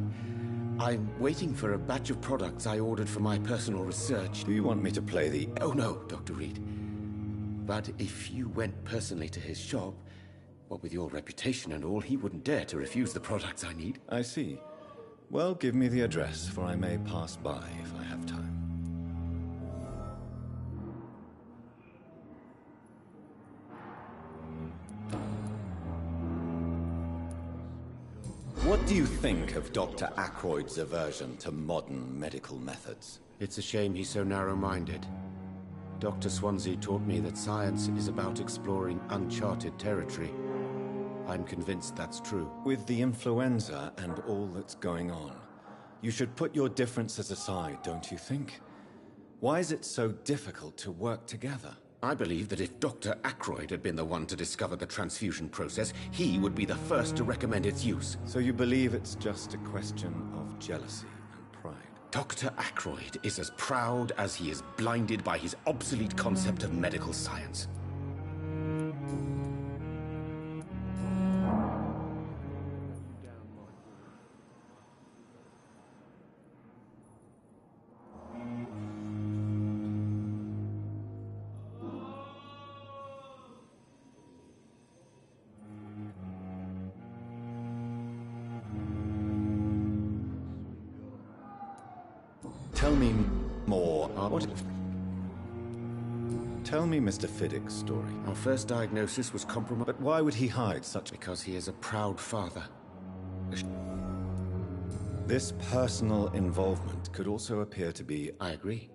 I'm waiting for a batch of products I ordered for my personal research. Do you want me to play the... Oh, no, Dr. Reed. But if you went personally to his shop, what with your reputation and all, he wouldn't dare to refuse the products I need. I see. Well, give me the address, for I may pass by if I have time. What do you think of Dr. Ackroyd's aversion to modern medical methods? It's a shame he's so narrow-minded. Dr. Swansea taught me that science is about exploring uncharted territory. I'm convinced that's true. With the influenza and all that's going on, you should put your differences aside, don't you think? Why is it so difficult to work together? I believe that if Dr. Ackroyd had been the one to discover the transfusion process, he would be the first to recommend its use. So you believe it's just a question of jealousy and pride? Dr. Ackroyd is as proud as he is blinded by his obsolete concept of medical science. Tell me more. Tell me Mr. Fiddick's story. Our first diagnosis was compromised. But why would he hide such... Because he is a proud father. This personal involvement could also appear to be... I agree.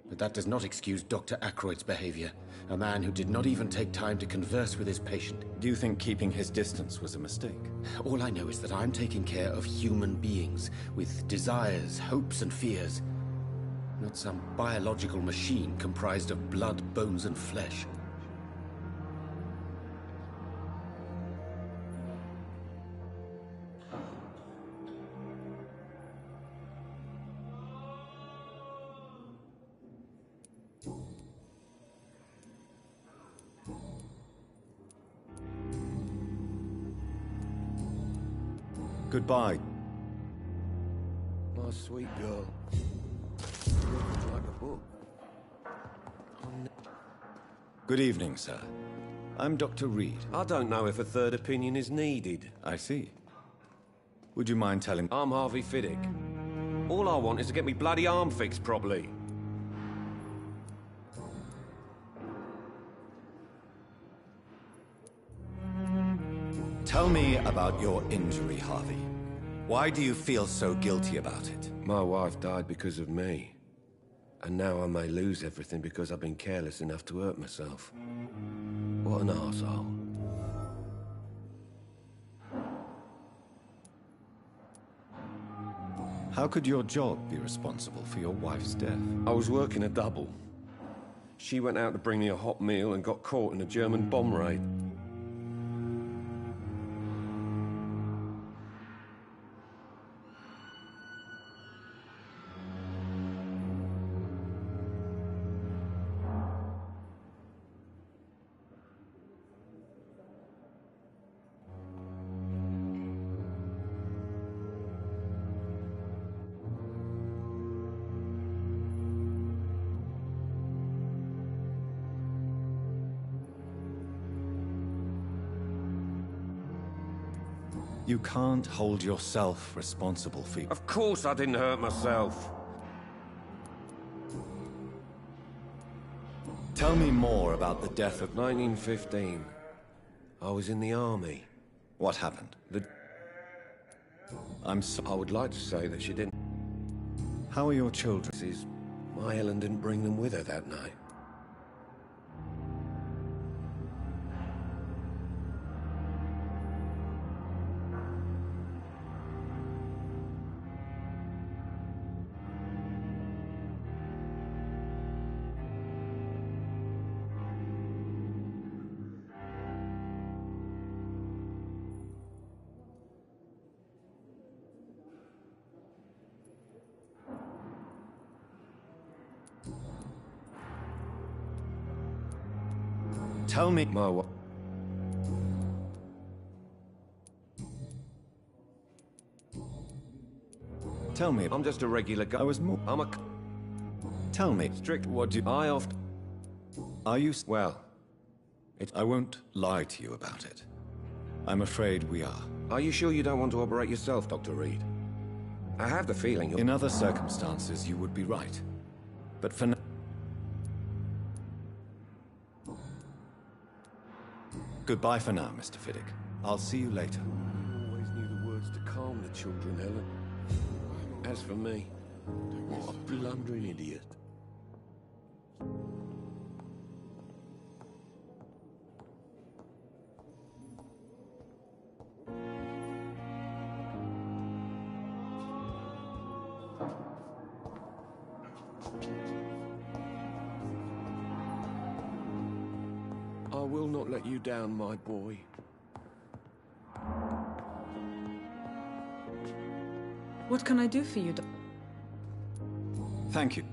But that does not excuse Dr. Ackroyd's behavior. A man who did not even take time to converse with his patient. Do you think keeping his distance was a mistake? All I know is that I'm taking care of human beings with desires, hopes, and fears. Not some biological machine comprised of blood, bones, and flesh. Goodbye. My sweet girl. Like a book. Good evening, sir. I'm Dr. Reed. I don't know if a third opinion is needed. I see. Would you mind telling... I'm Harvey Fiddick. All I want is to get me bloody arm fixed properly. Tell me about your injury, Harvey. Why do you feel so guilty about it? My wife died because of me. And now I may lose everything because I've been careless enough to hurt myself. What an arsehole. How could your job be responsible for your wife's death? I was working a double. She went out to bring me a hot meal and got caught in a German bomb raid. You can't hold yourself responsible for... Of course I didn't hurt myself. Tell me more about the death of... 1915. I was in the army. What happened? I would like to say that she didn't... How are your children? My Helen didn't bring them with her that night. Tell me... Tell me... I'm just a regular guy. I was more... I'm a... Tell me... Strict... What do... I often... Are you... Well... I won't lie to you about it. I'm afraid we are. Are you sure you don't want to operate yourself, Dr. Reed? I have the feeling In other circumstances, you would be right. But for now... Goodbye for now, Mr. Fiddick. I'll see you later. I always knew the words to calm the children, Helen. As for me, what a blundering idiot. I will not let you down, my boy. What can I do for you, Thank you.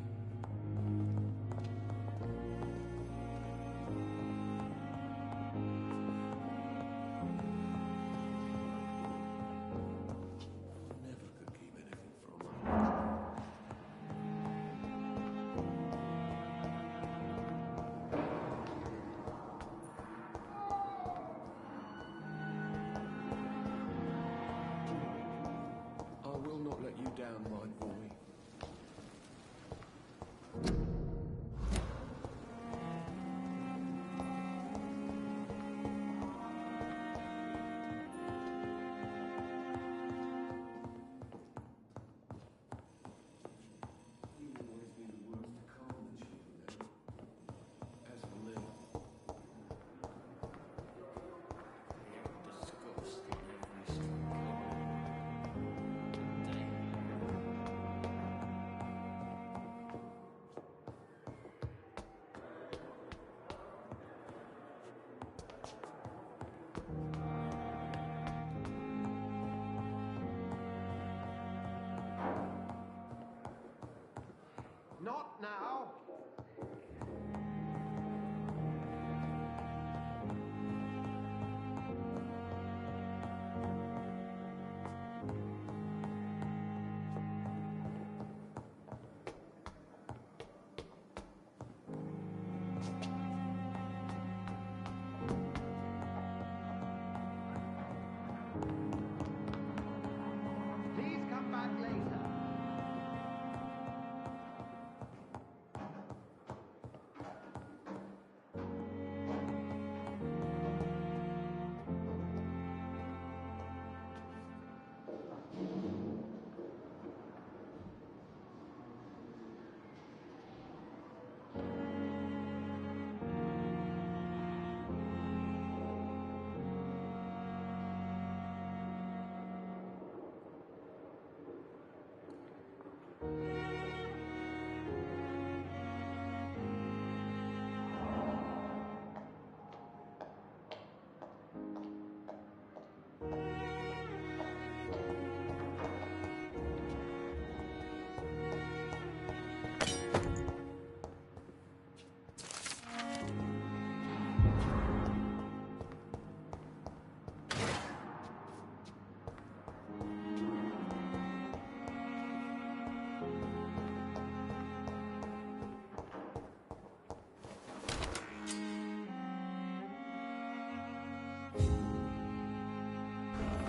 I will not let you down, my boy. Not now. Please come back later.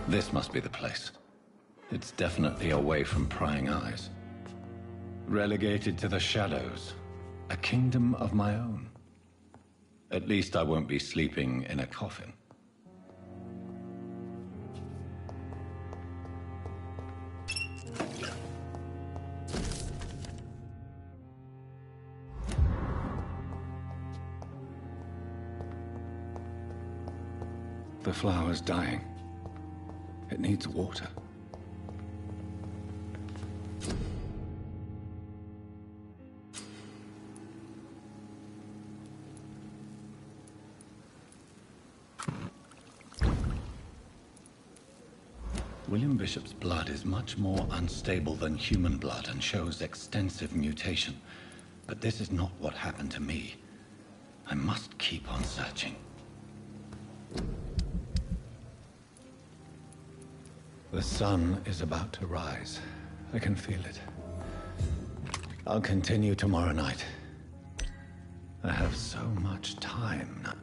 This must be the place. It's definitely away from prying eyes. Relegated to the shadows. A kingdom of my own. At least I won't be sleeping in a coffin. The flower's dying. It needs water. William Bishop's blood is much more unstable than human blood and shows extensive mutation. But this is not what happened to me. I must keep on searching. The sun is about to rise. I can feel it. I'll continue tomorrow night. I have so much time now.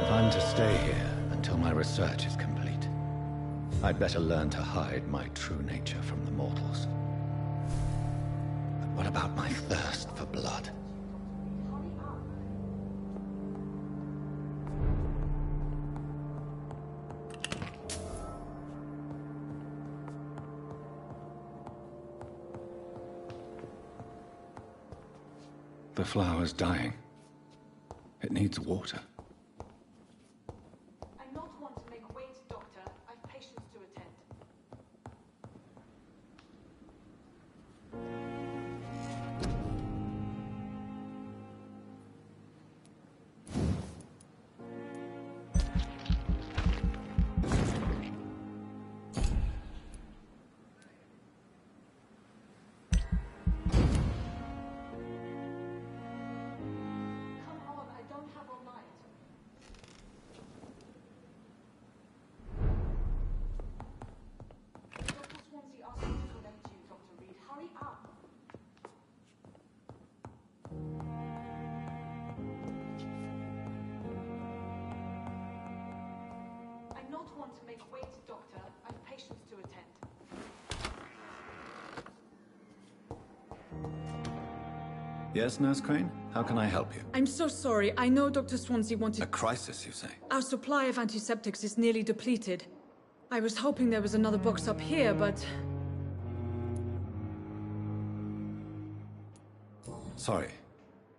I'm to stay here until my research is complete. I'd better learn to hide my true nature from the mortals. But what about my thirst for blood? The flower's dying. It needs water. I'm not one to make wait, Doctor. I've patients to attend. to make wait, Doctor. I've patients to attend. Yes, Nurse Crane? How can I help you? I'm so sorry. I know Dr. Swansea wanted... A crisis, you say? Our supply of antiseptics is nearly depleted. I was hoping there was another box up here, but... Sorry.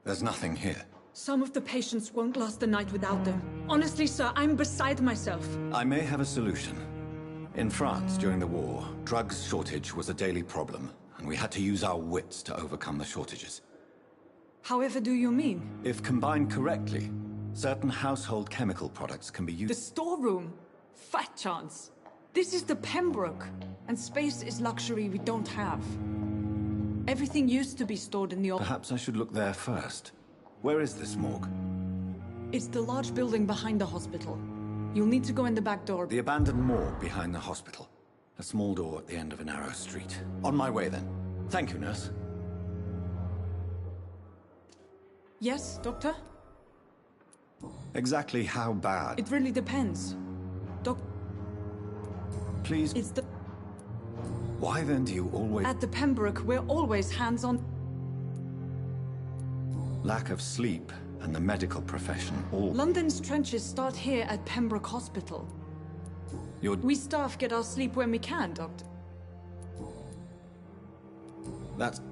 There's nothing here. Some of the patients won't last the night without them. Honestly, sir, I'm beside myself. I may have a solution. In France, during the war, drugs shortage was a daily problem, and we had to use our wits to overcome the shortages. However do you mean? If combined correctly, certain household chemical products can be used... The storeroom? Fat chance. This is the Pembroke, and space is luxury we don't have. Everything used to be stored in the... Perhaps I should look there first. Where is this morgue? It's the large building behind the hospital. You'll need to go in the back door. The abandoned morgue behind the hospital. A small door at the end of a narrow street. On my way, then. Thank you, nurse. Yes, Doctor? Exactly how bad? It really depends. Please... It's the... Why then do you always... At the Pembroke, we're always hands-on... Lack of sleep and the medical profession all... London's trenches start here at Pembroke Hospital. We staff get our sleep when we can, Doctor. That's...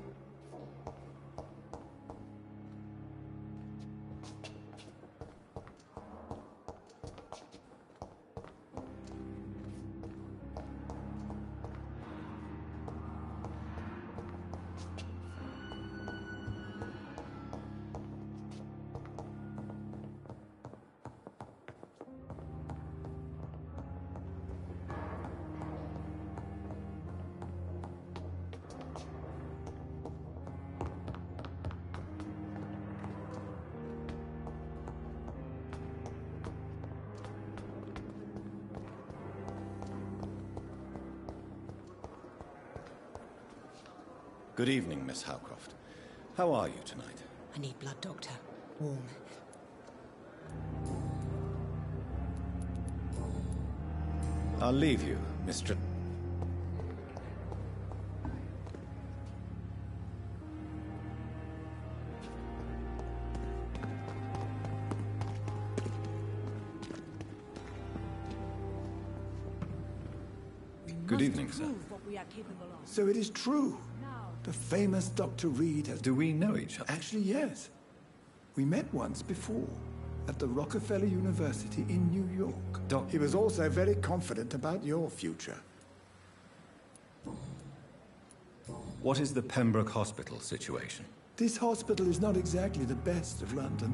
Good evening, Miss Howcroft. How are you tonight? I need blood, Doctor. Warm. I'll leave you, Mr. Good evening, sir. So it is true. The famous Dr. Reed has... Do we know each other? Actually, yes. We met once before, at the Rockefeller University in New York. He was also very confident about your future. What is the Pembroke Hospital situation? This hospital is not exactly the best of London.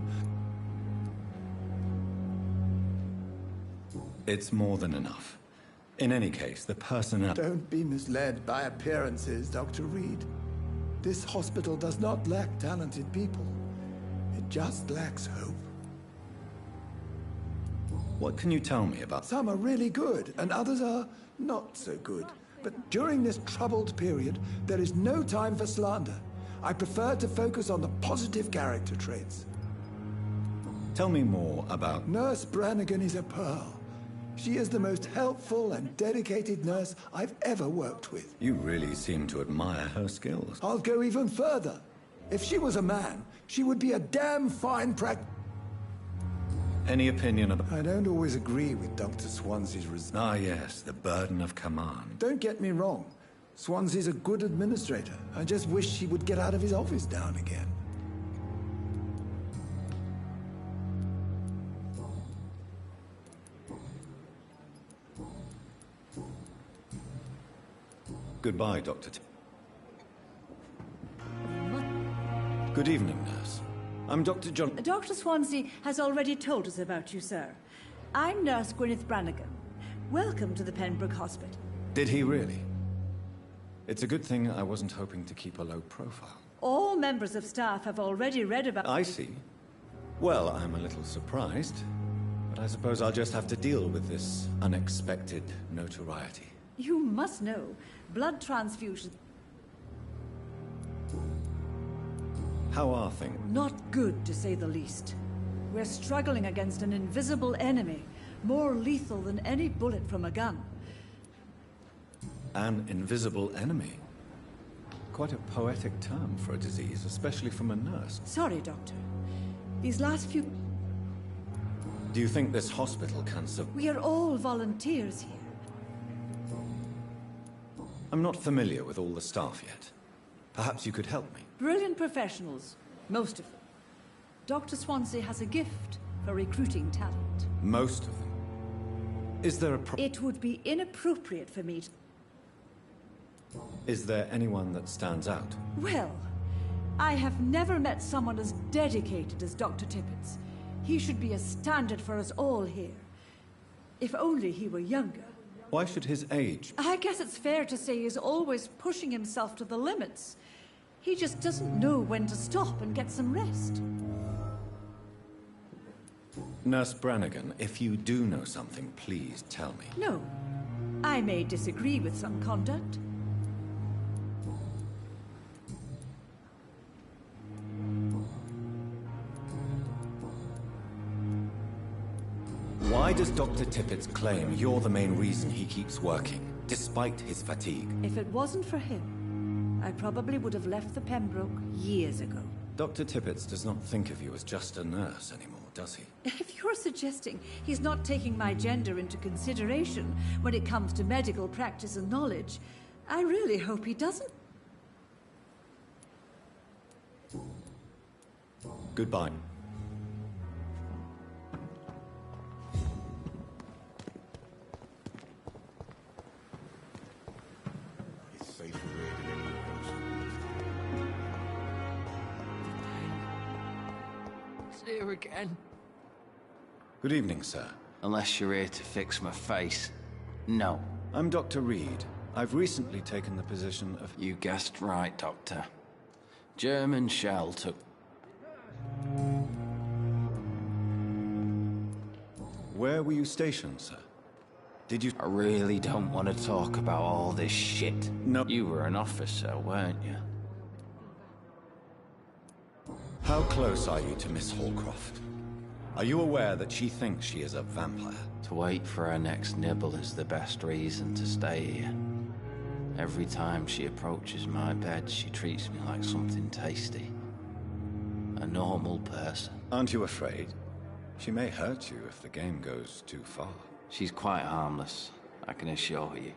It's more than enough. In any case, the personnel... Don't be misled by appearances, Dr. Reed. This hospital does not lack talented people. It just lacks hope. What can you tell me about... Some are really good, and others are not so good. But during this troubled period, there is no time for slander. I prefer to focus on the positive character traits. Tell me more about... Nurse Brannigan is a pearl. She is the most helpful and dedicated nurse I've ever worked with. You really seem to admire her skills. I'll go even further. If she was a man, she would be a damn fine Any opinion about... I don't always agree with Dr. Swansea's Ah, yes, the burden of command. Don't get me wrong. Swansea's a good administrator. I just wish he would get out of his office now and again. Goodbye, Dr. Good evening, nurse. I'm Dr. John... Dr. Swansea has already told us about you, sir. I'm Nurse Gwyneth Brannigan. Welcome to the Pembroke Hospital. Did he really? It's a good thing I wasn't hoping to keep a low profile. All members of staff have already read about... I see. Well, I'm a little surprised, but I suppose I'll just have to deal with this unexpected notoriety. You must know, blood transfusion... How are things? Not good, to say the least. We're struggling against an invisible enemy, More lethal than any bullet from a gun. An invisible enemy. Quite a poetic term for a disease, especially from a nurse. Sorry, Doctor. These last few... Do you think this hospital can survive? We are all volunteers here. I'm not familiar with all the staff yet. Perhaps you could help me. Brilliant professionals, most of them. Dr. Swansea has a gift for recruiting talent. Most of them? Is there a It would be inappropriate for me to... Is there anyone that stands out? Well, I have never met someone as dedicated as Dr. Tippett. He should be a standard for us all here. If only he were younger. Why should his age? I guess it's fair to say he's always pushing himself to the limits. He just doesn't know when to stop and get some rest. Nurse Brannigan, if you do know something, please tell me. No. I may disagree with some conduct. Why does Dr. Tippett claim you're the main reason he keeps working, despite his fatigue? If it wasn't for him, I probably would have left the Pembroke years ago. Dr. Tippett does not think of you as just a nurse anymore, does he? If you're suggesting he's not taking my gender into consideration when it comes to medical practice and knowledge, I really hope he doesn't. Goodbye. Here again. Good evening, sir. Unless you're here to fix my face. No. I'm Dr. Reed. I've recently taken the position of... You guessed right, Doctor. German shell took... Where were you stationed, sir? Did you... I really don't want to talk about all this shit. No. You were an officer, weren't you? How close are you to Miss Hallcroft? Are you aware that she thinks she is a vampire? To wait for her next nibble is the best reason to stay here. Every time she approaches my bed, she treats me like something tasty. A normal person. Aren't you afraid? She may hurt you if the game goes too far. She's quite harmless, I can assure you.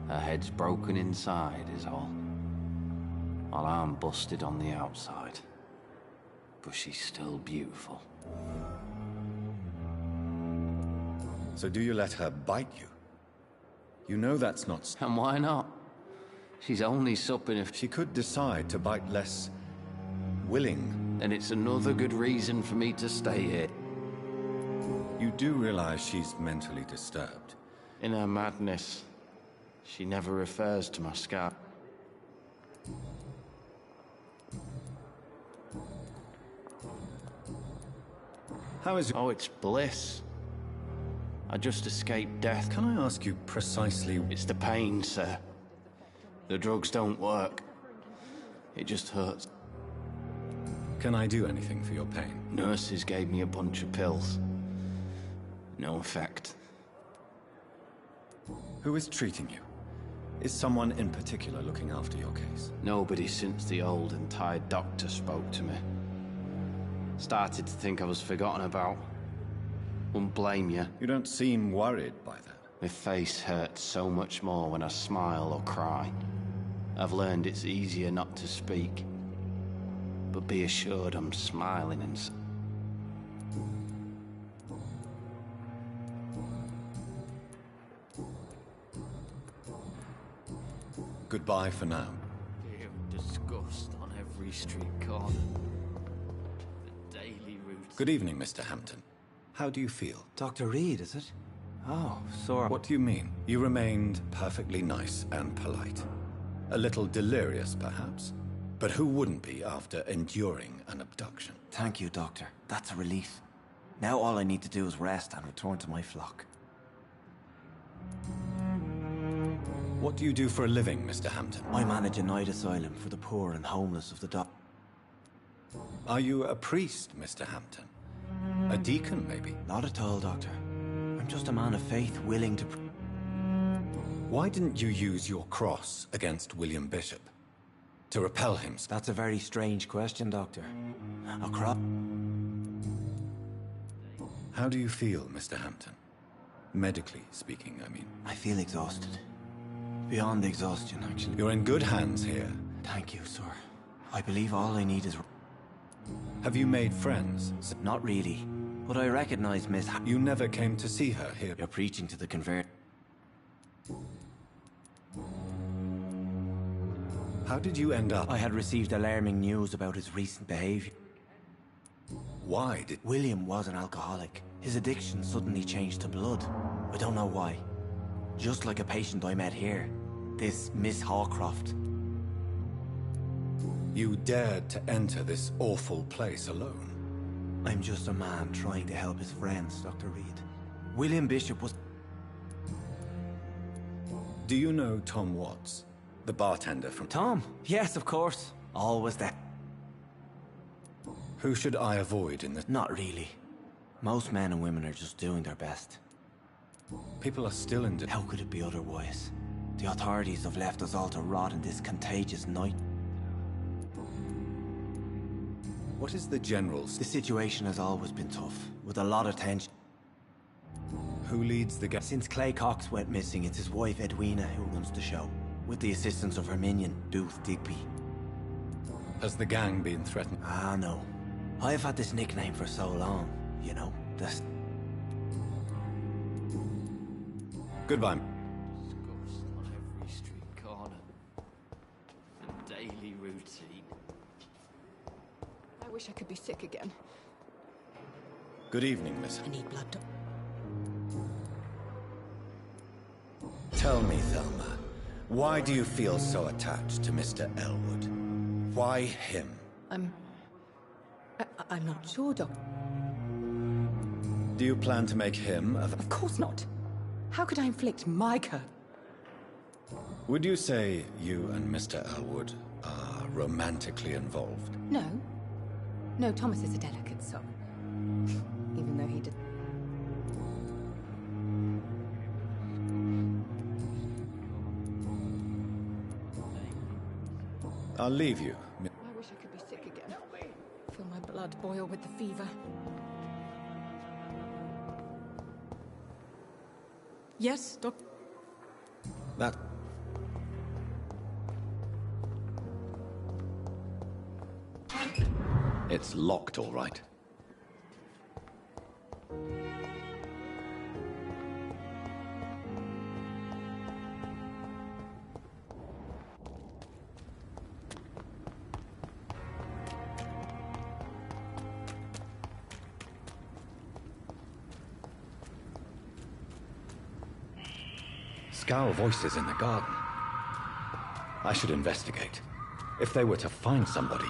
Her head's broken inside is all. While I'm busted on the outside. But she's still beautiful. So do you let her bite you? You know that's not... And why not? She's only supping if... She could decide to bite less... willing. Then it's another good reason for me to stay here. You do realize she's mentally disturbed? In her madness, she never refers to my scar. How is it? Oh, it's bliss. I just escaped death. Can I ask you precisely... It's the pain, sir. The drugs don't work. It just hurts. Can I do anything for your pain? Nurses gave me a bunch of pills. No effect. Who is treating you? Is someone in particular looking after your case? Nobody since the old and tired doctor spoke to me. Started to think I was forgotten about. Wouldn't blame you. You don't seem worried by that. My face hurts so much more when I smile or cry. I've learned it's easier not to speak. But be assured I'm smiling and... Goodbye for now. Fear and disgust on every street corner. The daily routine. Good evening, Mr. Hampton. How do you feel? Dr. Reed, is it? Oh, sorry. What do you mean? You remained perfectly nice and polite. A little delirious, perhaps. But who wouldn't be after enduring an abduction? Thank you, Doctor. That's a relief. Now all I need to do is rest and return to my flock. What do you do for a living, Mr. Hampton? I manage a night asylum for the poor and homeless of the dock. Are you a priest, Mr. Hampton? A deacon, maybe? Not at all, Doctor. just a man of faith willing to... Why didn't you use your cross against William Bishop? To repel him? That's a very strange question, Doctor. A cross... How do you feel, Mr. Hampton? Medically speaking, I mean. I feel exhausted. Beyond exhaustion, actually. You're in good hands here. Thank you, sir. I believe all I need is... Have you made friends? Not really. But I recognize Miss... You never came to see her here. You're preaching to the convert. How did you end up? I had received alarming news about his recent behavior. Why did... William was an alcoholic. His addiction suddenly changed to blood. I don't know why. Just like a patient I met here. This Miss Hawcroft. You dared to enter this awful place alone. I'm just a man trying to help his friends, Dr. Reed. William Bishop was... Do you know Tom Watts? The bartender from... Tom? Yes, of course. Always there. Who should I avoid in this? Not really. Most men and women are just doing their best. People are still in... How could it be otherwise? The authorities have left us all to rot in this contagious night. What is the general's... The situation has always been tough, with a lot of tension. Who leads the gang? Since Clay Cox went missing, it's his wife Edwina who runs the show, with the assistance of her minion, Dooth Digby. Has the gang been threatened? Ah, no. I've had this nickname for so long, you know, this... Goodbye. Discussed on every street corner. The daily routine. I wish I could be sick again. Good evening, miss. I need blood. Tell me, Thelma, why do you feel so attached to Mr. Elwood? Why him? I'm not sure, Doc. Do you plan to make him a... Of course not. How could I inflict my curse? Would you say you and Mr. Elwood are romantically involved? No. No, Thomas is a delicate soul. Even though he did... I'll leave you. I wish I could be sick again. Feel my blood boil with the fever. Yes, Doc. That... It's locked, all right. Scowl voices in the garden. I should investigate. If they were to find somebody...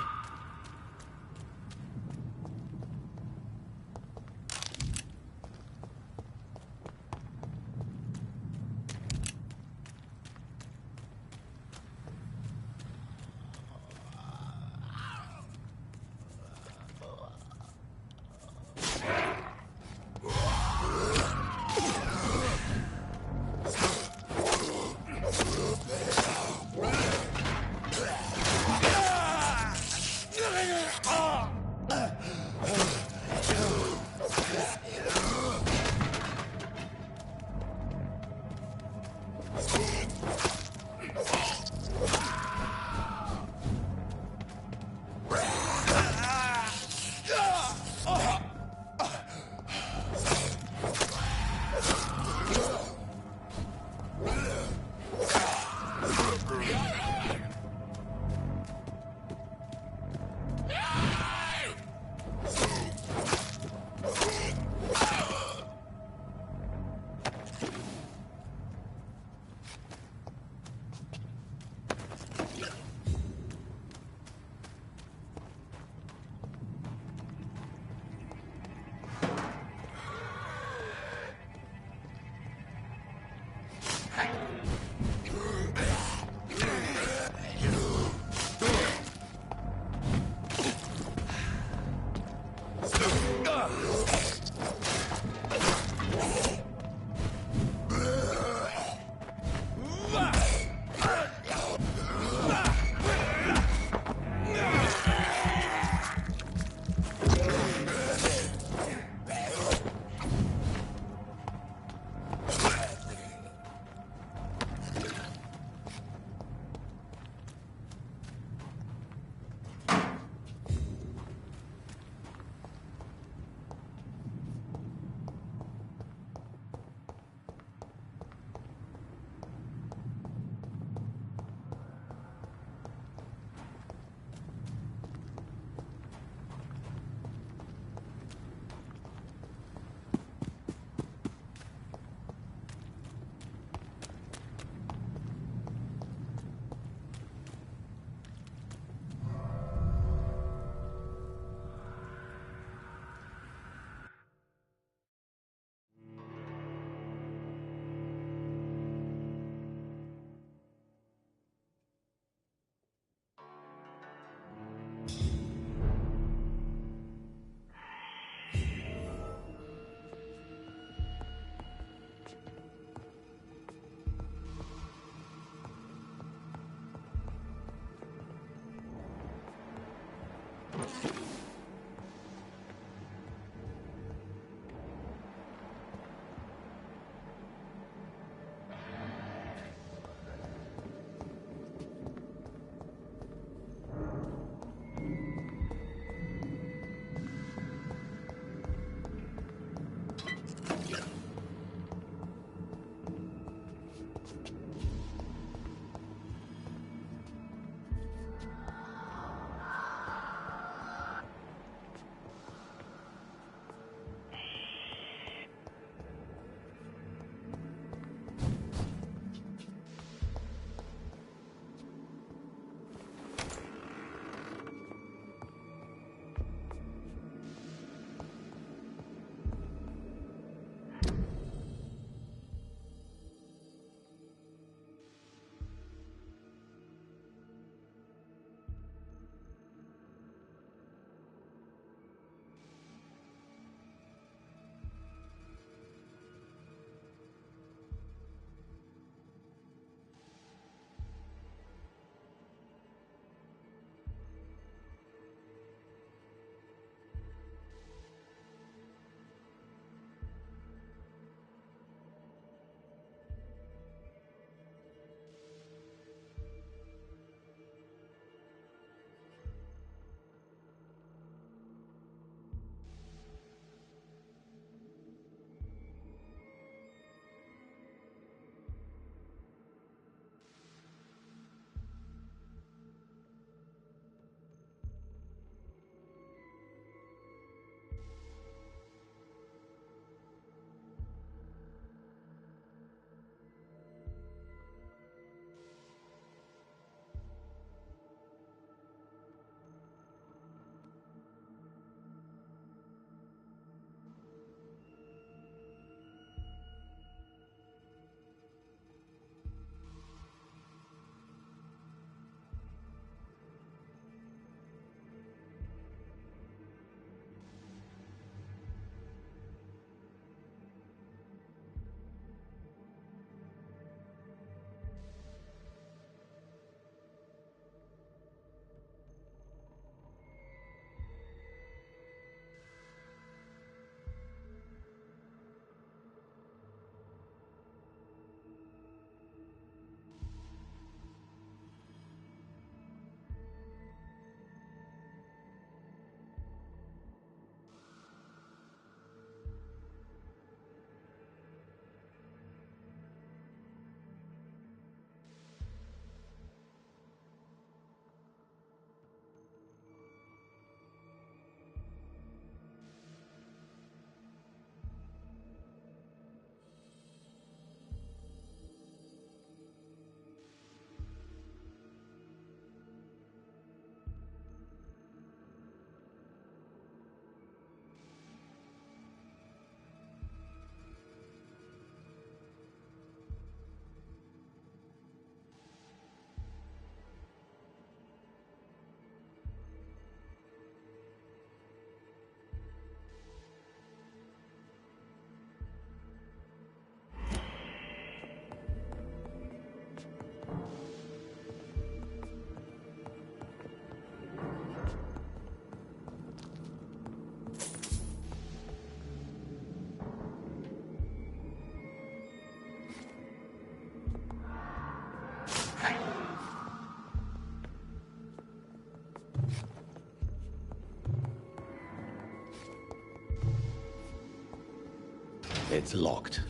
It's locked.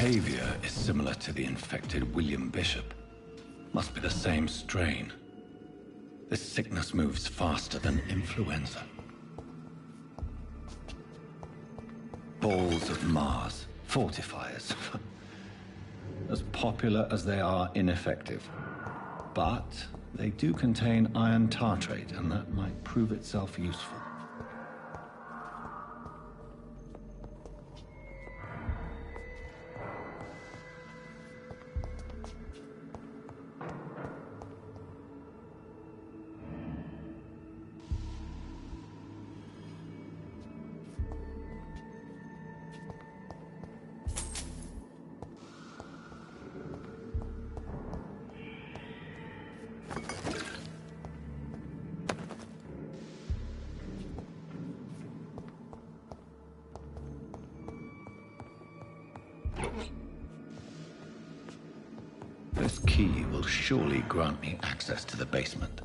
Behavior is similar to the infected William Bishop. Must be the same strain. This sickness moves faster than influenza. Balls of Mars, fortifiers. As popular as they are ineffective. But they do contain iron tartrate, and that might prove itself useful. This key will surely grant me access to the basement.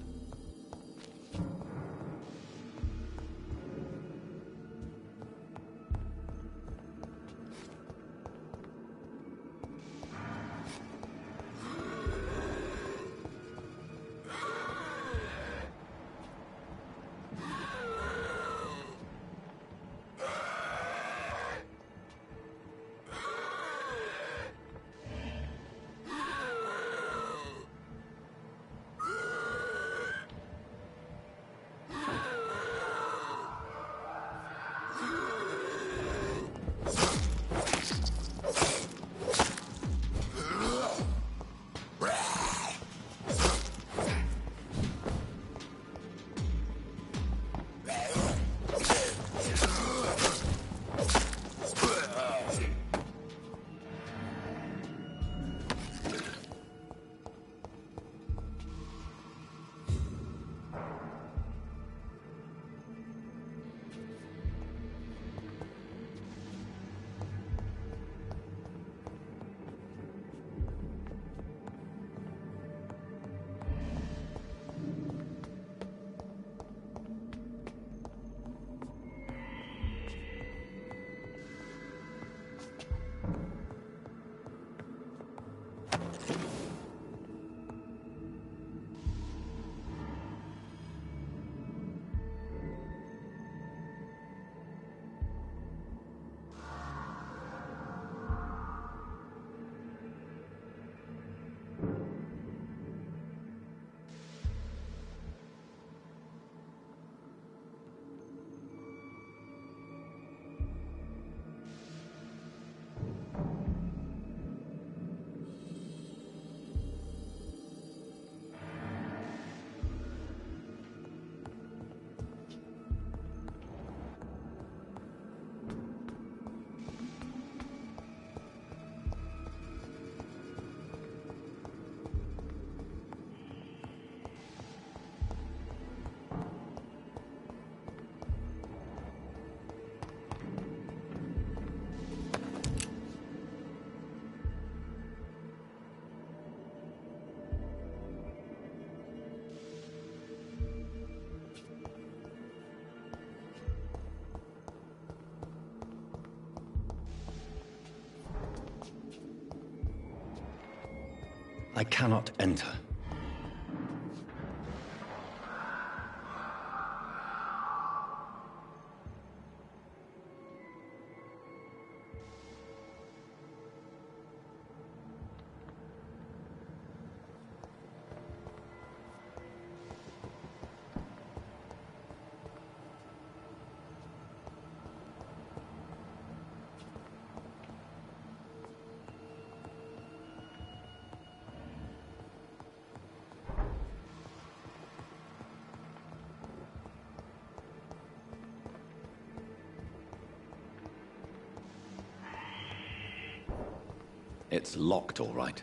I cannot enter. It's locked, all right.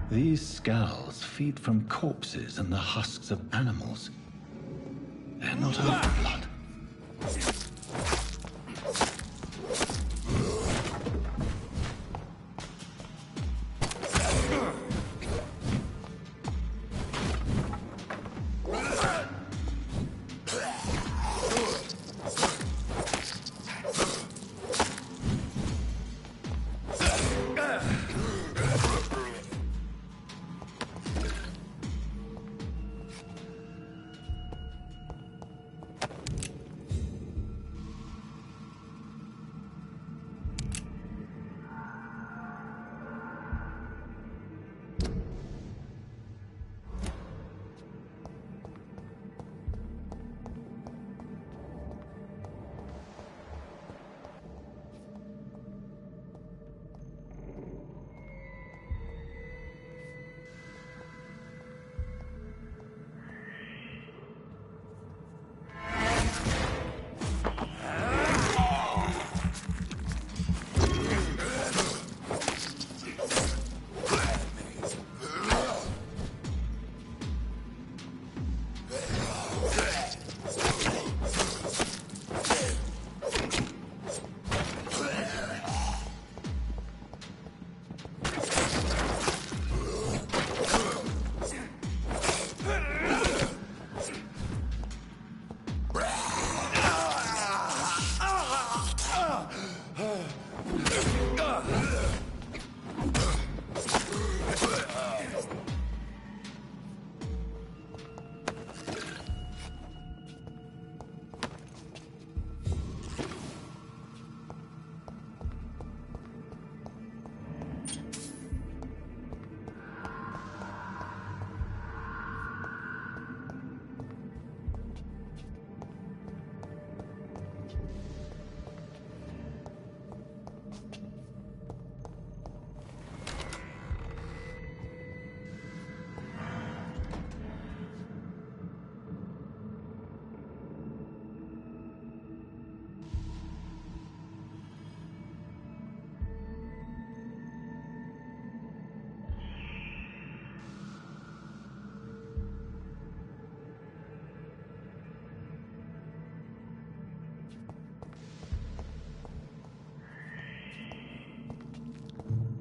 These scowls feed from corpses and the husks of animals. They're not our blood.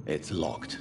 It's locked.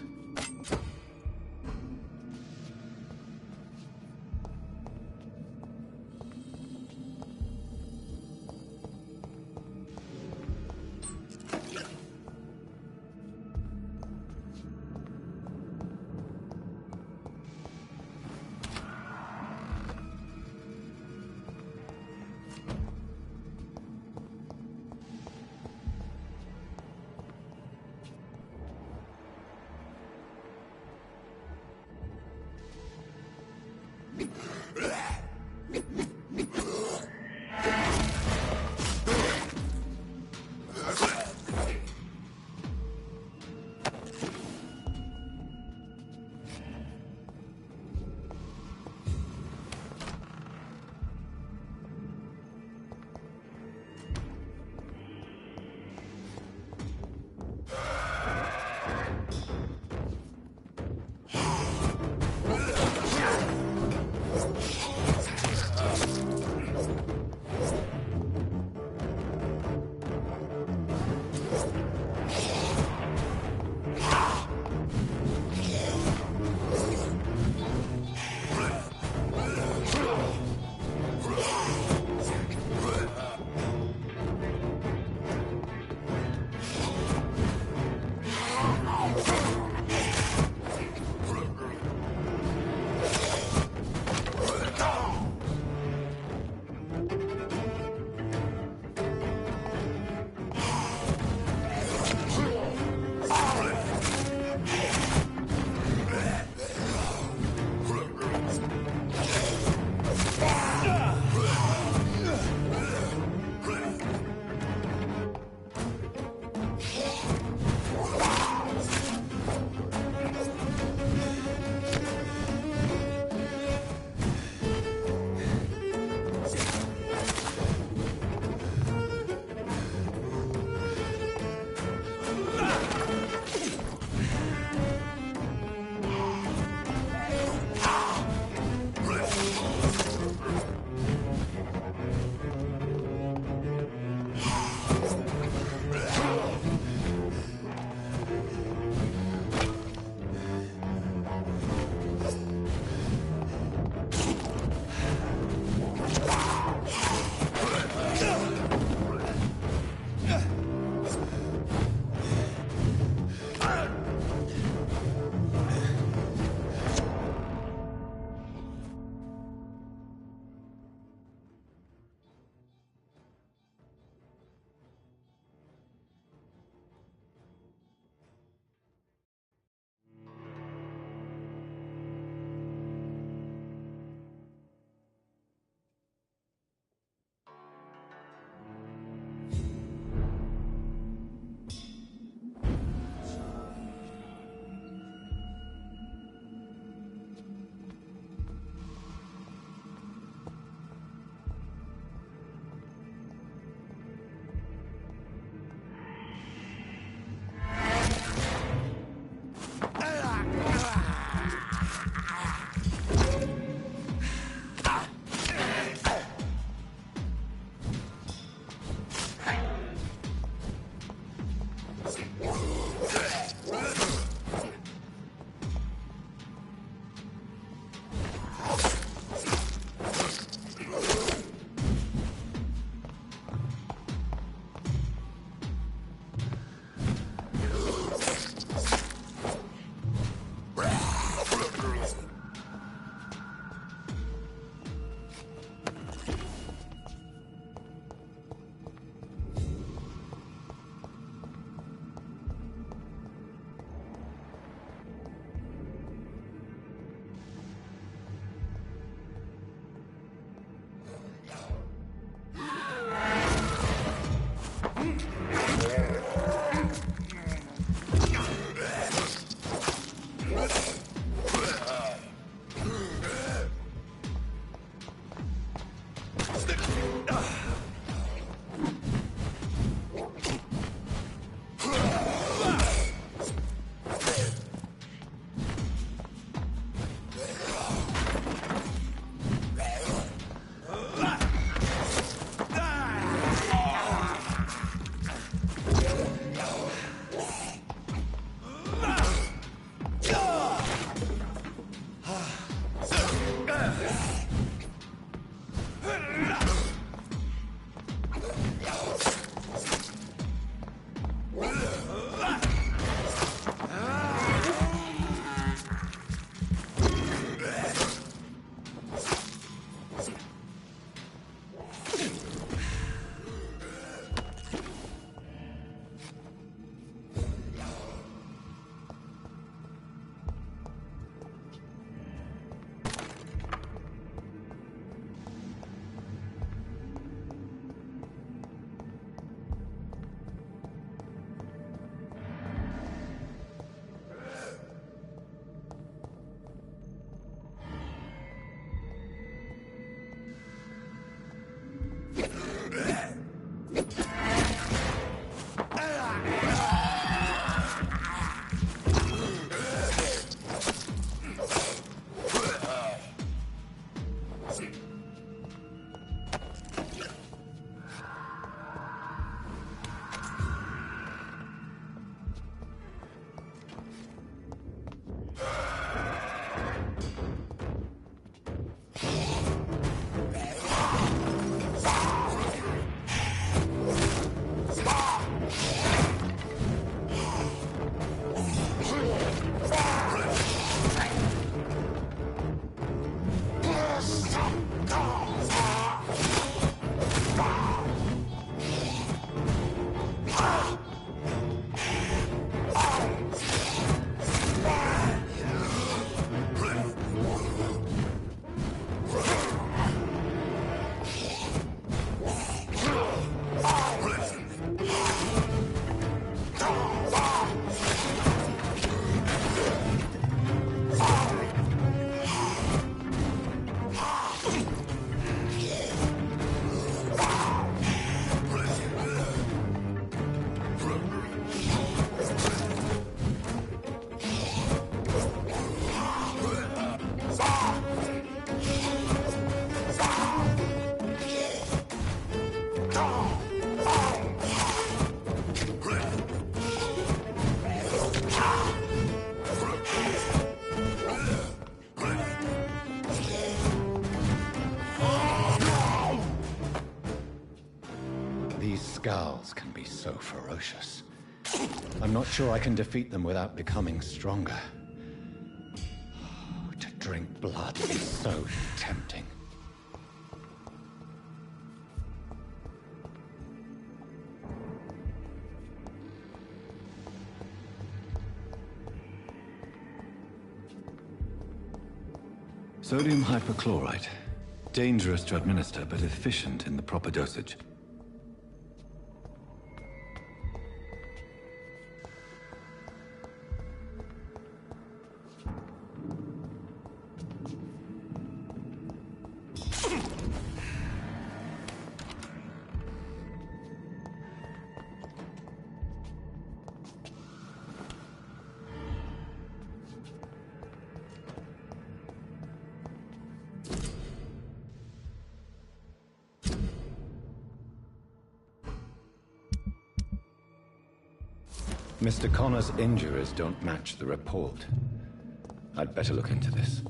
Skals can be so ferocious. I'm not sure I can defeat them without becoming stronger. To drink blood is so tempting. Sodium hypochlorite. Dangerous to administer, but efficient in the proper dosage. Mr. Connor's injuries don't match the report. I'd better look into this.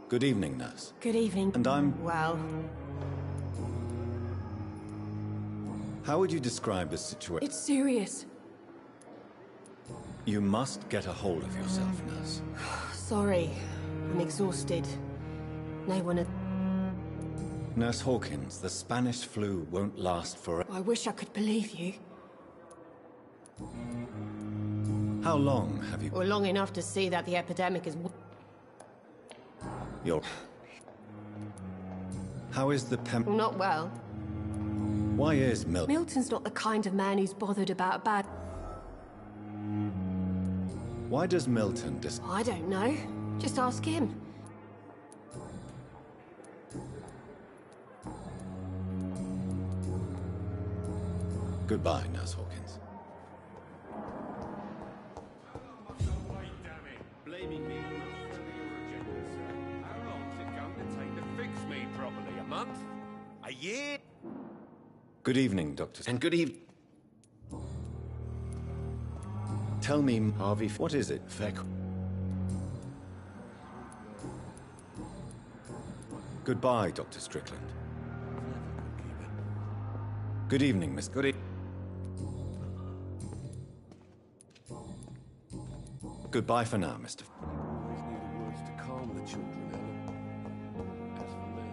Good evening, nurse. Good evening. And I'm... Well... How would you describe the situation? It's serious. You must get a hold of yourself, nurse. Sorry. I'm exhausted. No one... Nurse Hawkins, the Spanish flu won't last forever. I wish I could believe you. How long have you... Well, long enough to see that the epidemic is... You're... How is the Not well. Why is Milton's not the kind of man who's bothered about a bad... Why does Milton I don't know. Just ask him. Goodbye, Nurse Hawkins. Blaming me will not further your agenda, sir. How long's it going to take to fix me properly? A month? A year? Good evening, Doctor. And good evening. Tell me, Harvey, what is it? Goodbye, Dr. Strickland. Good evening, Miss... Good evening. Goodbye for now, Mr. Always need words to calm the children, Ellen. As for me...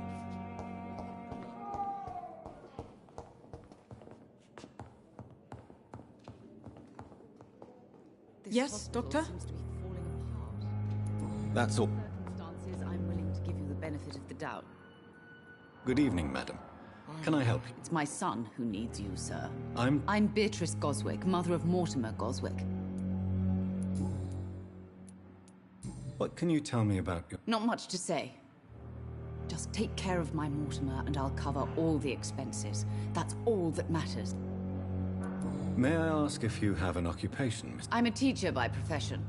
Yes, Doctor? That's all. Circumstances, I'm willing to give you the benefit of the doubt. Good evening, madam. Can I help you? It's my son who needs you, sir. I'm Beatrice Goswick, mother of Mortimer Goswick. What can you tell me about your... Not much to say. Just take care of my Mortimer and I'll cover all the expenses. That's all that matters. May I ask if you have an occupation, Miss... I'm a teacher by profession.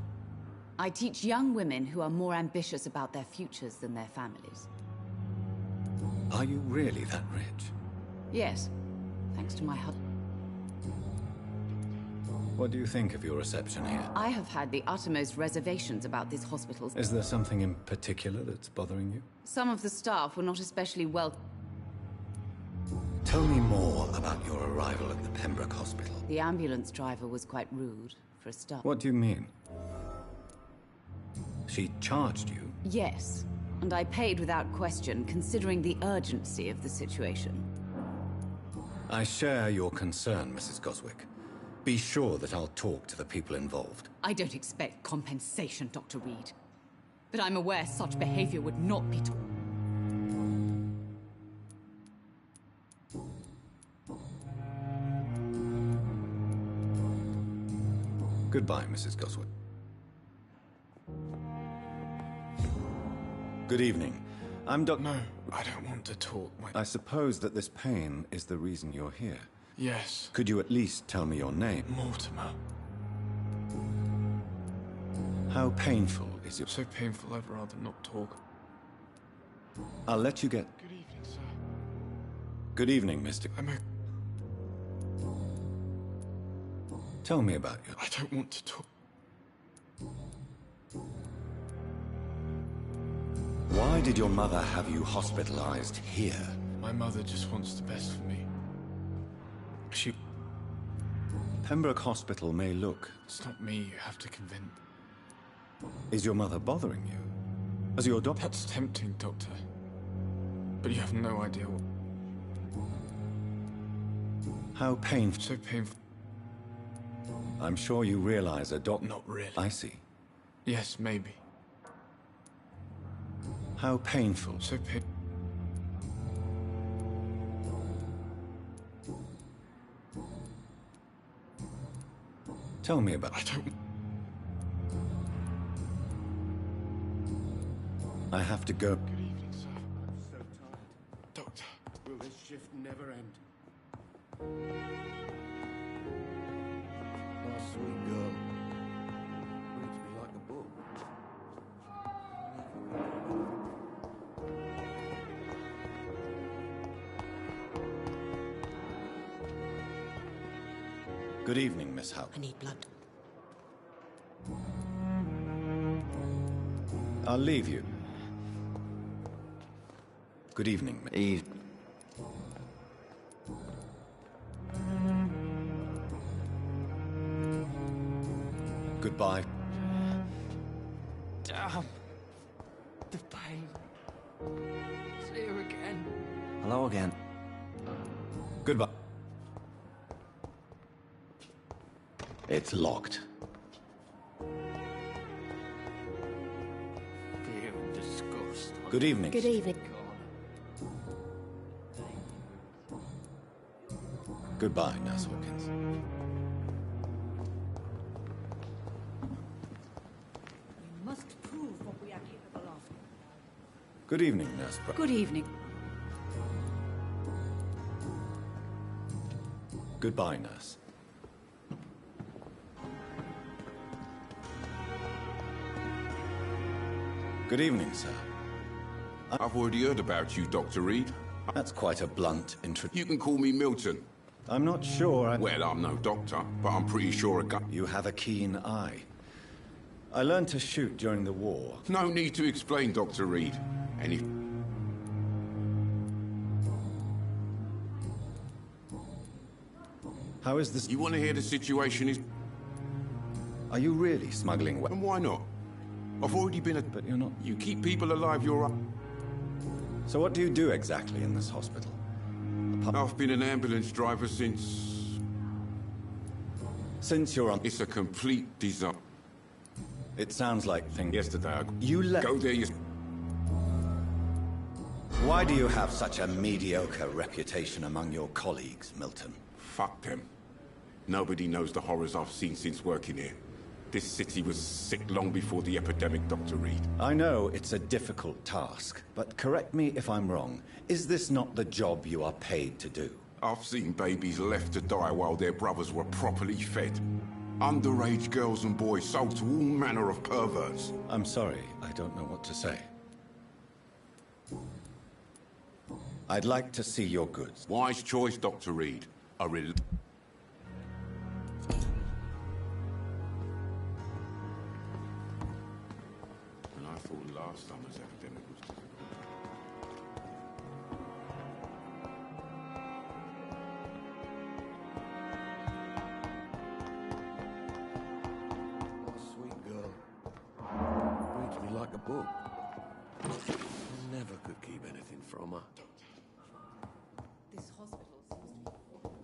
I teach young women who are more ambitious about their futures than their families. Are you really that rich? Yes, thanks to my husband. What do you think of your reception here? I have had the uttermost reservations about this hospital. Is there something in particular that's bothering you? Some of the staff were not especially well... Tell me more about your arrival at the Pembroke Hospital. The ambulance driver was quite rude, for a start. What do you mean? She charged you? Yes, and I paid without question, considering the urgency of the situation. I share your concern, Mrs. Goswick. Be sure that I'll talk to the people involved. I don't expect compensation, Dr. Reed. But I'm aware such behavior would not be Goodbye, Mrs. Goswick. Good evening. I'm Doc... No, I don't want to talk. I suppose that this pain is the reason you're here. Yes. Could you at least tell me your name? Mortimer. How painful is it? So painful, I'd rather not talk. I'll let you get... Good evening, sir. Good evening, Mr. Tell me about you. I don't want to talk. Why did your mother have you hospitalized here? My mother just wants the best for me. Pembroke Hospital may look... It's not me you have to convince. Is your mother bothering you? As your doctor... That's tempting, Doctor. But you have no idea what... How painful... So painful. I'm sure you realize a doc... Not really. I see. Yes, maybe. How painful... So painful. Tell me about... I don't... I have to go. Good evening, sir. I'm so tired. Doctor. Will this shift never end? My sweet girl. Reads me like a book. Good evening, Miss Howe. I need blood. I'll leave you. Good evening, Miss... Goodbye. Damn. The pain. It's here again. Hello again. Goodbye. It's locked. Fear and disgust. Good evening. Good evening. Goodbye, Nurse Hawkins. We must prove what we are capable of. Good evening, Nurse Good evening. Goodbye, Nurse. Good evening, sir. I've already heard about you, Dr. Reed. That's quite a blunt intro... You can call me Milton. I'm not sure Well, I'm no doctor, but I'm pretty sure a gun... You have a keen eye. I learned to shoot during the war. No need to explain, Dr. Reed. Any... How is this... You want to hear the situation is... Are you really smuggling weapons? And why not? I've already been a... But you're not... You keep people alive, you're up. So what do you do exactly in this hospital? I've been an ambulance driver since... Since you're on... It's a complete disaster. It sounds like things... Yesterday, You let... Go there, you... Why do you have such a mediocre reputation among your colleagues, Milton? Fuck them. Nobody knows the horrors I've seen since working here. This city was sick long before the epidemic, Dr. Reed. I know it's a difficult task, but correct me if I'm wrong. Is this not the job you are paid to do? I've seen babies left to die while their brothers were properly fed. Underage girls and boys sold to all manner of perverts. I'm sorry, I don't know what to say. I'd like to see your goods. Wise choice, Dr. Reed. And I thought last summer's epidemic was What a sweet girl. Reads me like a book. Never could keep anything from her. This hospital seems to be...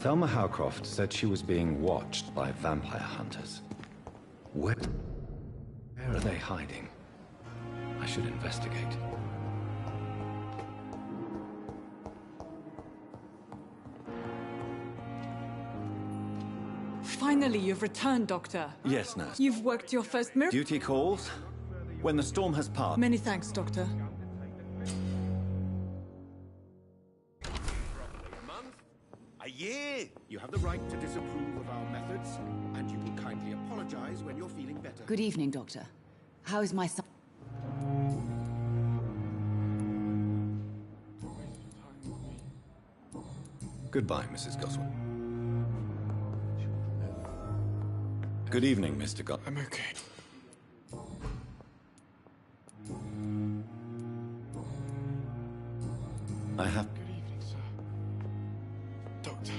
Thelma Howcroft said she was being watched by vampire hunters. Where are they hiding? I should investigate. Finally, you've returned, Doctor. Yes, nurse. You've worked your first miracle. Duty calls. When the storm has passed. Many thanks, Doctor. A year! You have the right to disapprove of our methods, and you will kindly apologize when you're feeling better. Good evening, Doctor. How is my son? Goodbye, Mrs. Goswell. Good evening, Mr. Goswell. I'm okay. I have... Good evening, sir. Doctor.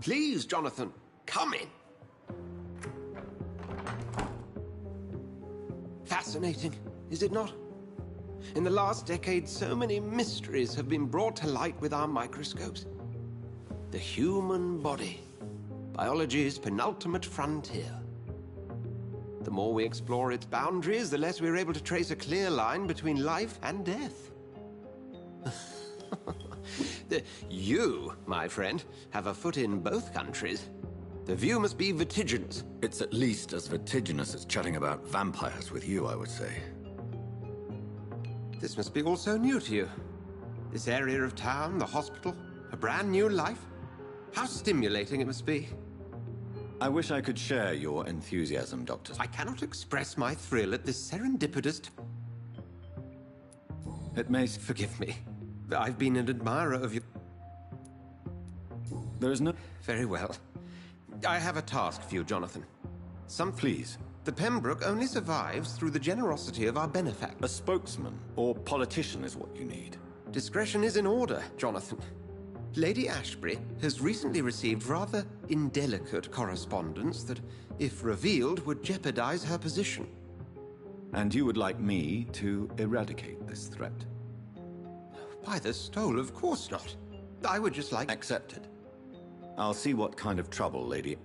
Please, Jonathan, come in. Fascinating, is it not? In the last decade, so many mysteries have been brought to light with our microscopes. The human body, biology's penultimate frontier. The more we explore its boundaries, the less we're able to trace a clear line between life and death. You, my friend, have a foot in both countries. The view must be vertiginous. It's at least as vertiginous as chatting about vampires with you, I would say. This must be all so new to you. This area of town, the hospital, a brand new life. How stimulating it must be. I wish I could share your enthusiasm, Doctor. I cannot express my thrill at this serendipitous... It may... Forgive me. I've been an admirer of you. There is no... Very well. I have a task for you, Jonathan. Please. The Pembroke only survives through the generosity of our benefactor. A spokesman or politician is what you need. Discretion is in order, Jonathan. Lady Ashbury has recently received rather indelicate correspondence that, if revealed, would jeopardize her position. And you would like me to eradicate this threat? By the stole, of course not. I would just like... Accepted. I'll see what kind of trouble, lady.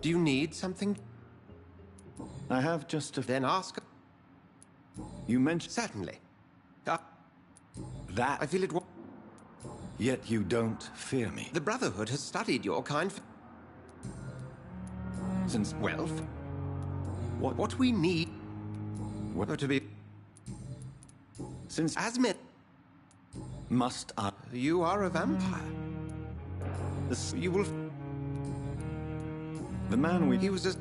Do you need something? I have just a... Then ask... You mentioned... Certainly. That... I feel it... Yet you don't fear me. The Brotherhood has studied your kind for... Since... Well... What we need... What? To be... Since... As met... Must I... You are a vampire. You will... The man we... He was a...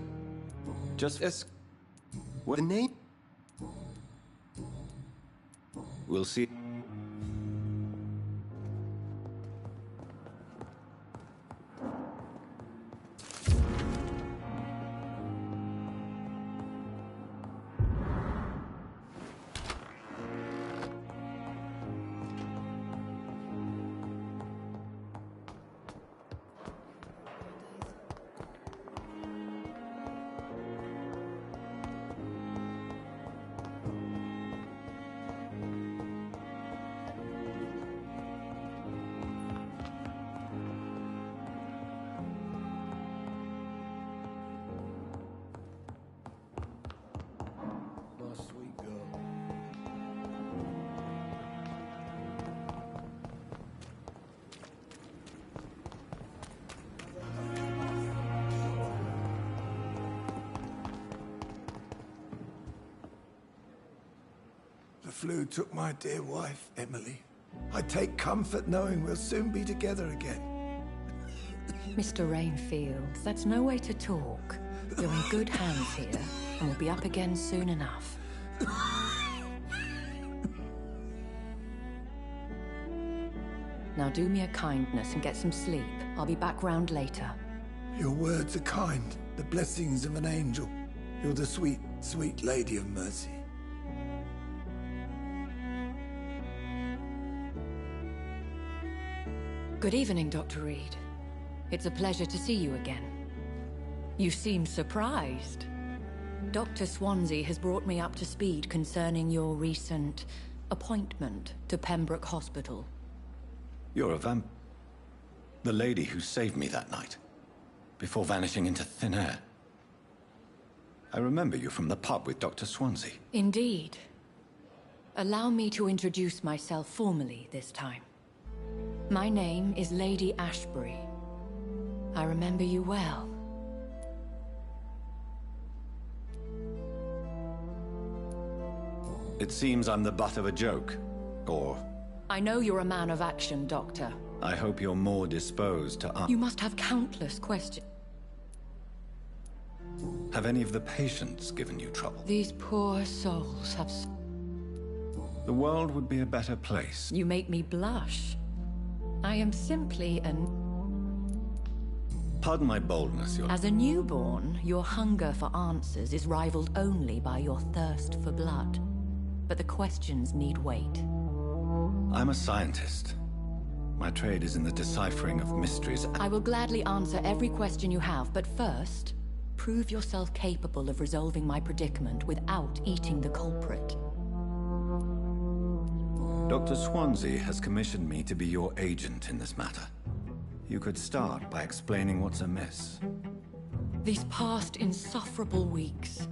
Just... What? The name? We'll see. The flu took my dear wife, Emily. I take comfort knowing we'll soon be together again. Mr. Rainfield, that's no way to talk. You're in good hands here, and we'll be up again soon enough. Now do me a kindness and get some sleep. I'll be back round later. Your words are kind, the blessings of an angel. You're the sweet, sweet Lady of Mercy. Good evening, Dr. Reed. It's a pleasure to see you again. You seem surprised. Dr. Swansea has brought me up to speed concerning your recent appointment to Pembroke Hospital. You're a vamp... The lady who saved me that night, before vanishing into thin air. I remember you from the pub with Dr. Swansea. Indeed. Allow me to introduce myself formally this time. My name is Lady Ashbury. I remember you well. It seems I'm the butt of a joke. Or... I know you're a man of action, Doctor. I hope you're more disposed to... You must have countless questions. Have any of the patients given you trouble? These poor souls have... The world would be a better place. You make me blush. I am simply an... Pardon my boldness, As a newborn, your hunger for answers is rivaled only by your thirst for blood. But the questions need wait. I'm a scientist. My trade is in the deciphering of mysteries. I will gladly answer every question you have, but first, prove yourself capable of resolving my predicament without eating the culprit. Dr. Swansea has commissioned me to be your agent in this matter. You could start by explaining what's amiss. These past insufferable weeks,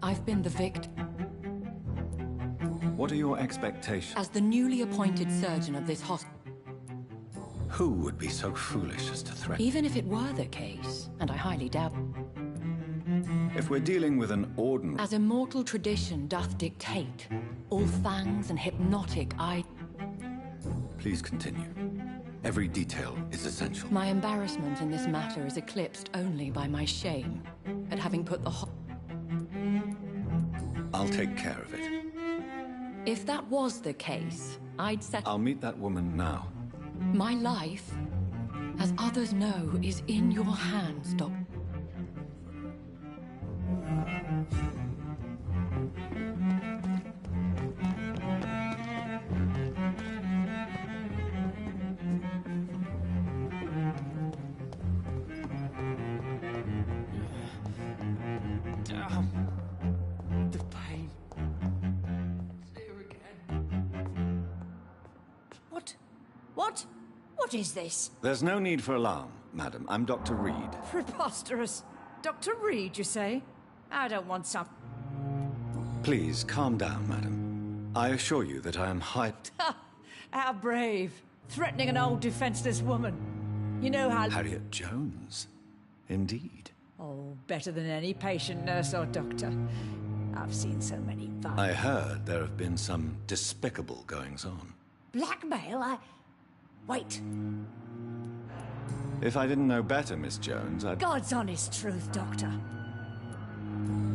I've been the victim. What are your expectations? As the newly appointed surgeon of this hospital. Who would be so foolish as to threaten? Even if it were the case, and I highly doubt. If we're dealing with an ordinary... As immortal tradition doth dictate, all fangs and hypnotic eye... Please continue. Every detail is essential. My embarrassment in this matter is eclipsed only by my shame at having put the I'll take care of it. If that was the case, I'd set... I'll meet that woman now. My life, as others know, is in your hands, Doctor. The pain. Here again. What is this? There's no need for alarm, madam. I'm Dr. Reed. Preposterous. Dr. Reed, you say? I don't want some... Please, calm down, madam. I assure you that I am How brave. Threatening an old defenseless woman. You know how... Harriet Jones. Indeed. Oh, better than any patient, nurse, or doctor. I've seen so many I heard there have been some despicable goings-on. Blackmail? Wait. If I didn't know better, Miss Jones, I'd... God's honest truth, Doctor.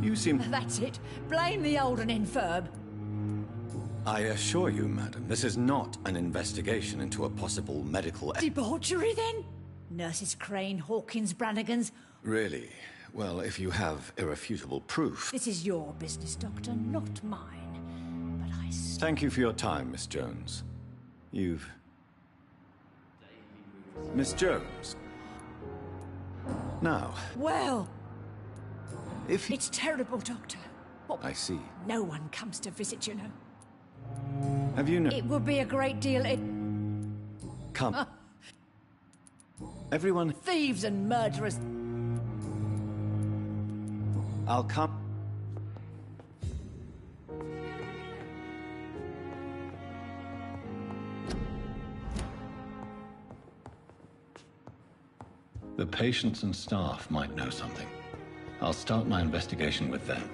You seem... That's it. Blame the old and infirm. I assure you, madam, this is not an investigation into a possible medical... Debauchery, then? Nurses Crane, Hawkins, Brannigans... Really? Well, if you have irrefutable proof... This is your business, Doctor, not mine. But I... Thank you for your time, Miss Jones. You've... Miss Jones. Now... Well... If... It's terrible, Doctor. I see. No one comes to visit, you know. Have you... It would be a great deal... Come. Everyone... Thieves and murderers... I'll come... The patients and staff might know something. I'll start my investigation with them.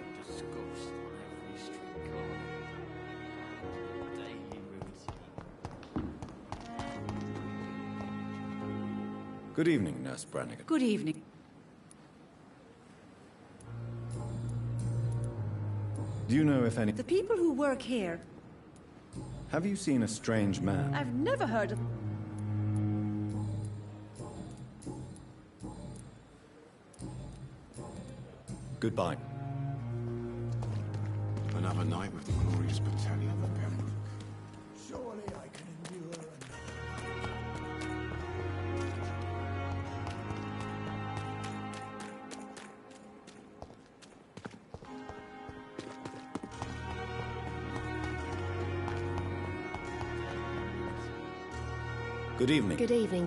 Good evening, Nurse Brannigan. Good evening. Do you know if any... The people who work here... Have you seen a strange man? I've never heard of... Goodbye. Another night with the glorious battalion of Pembroke. Surely I can endure Good evening. Good evening.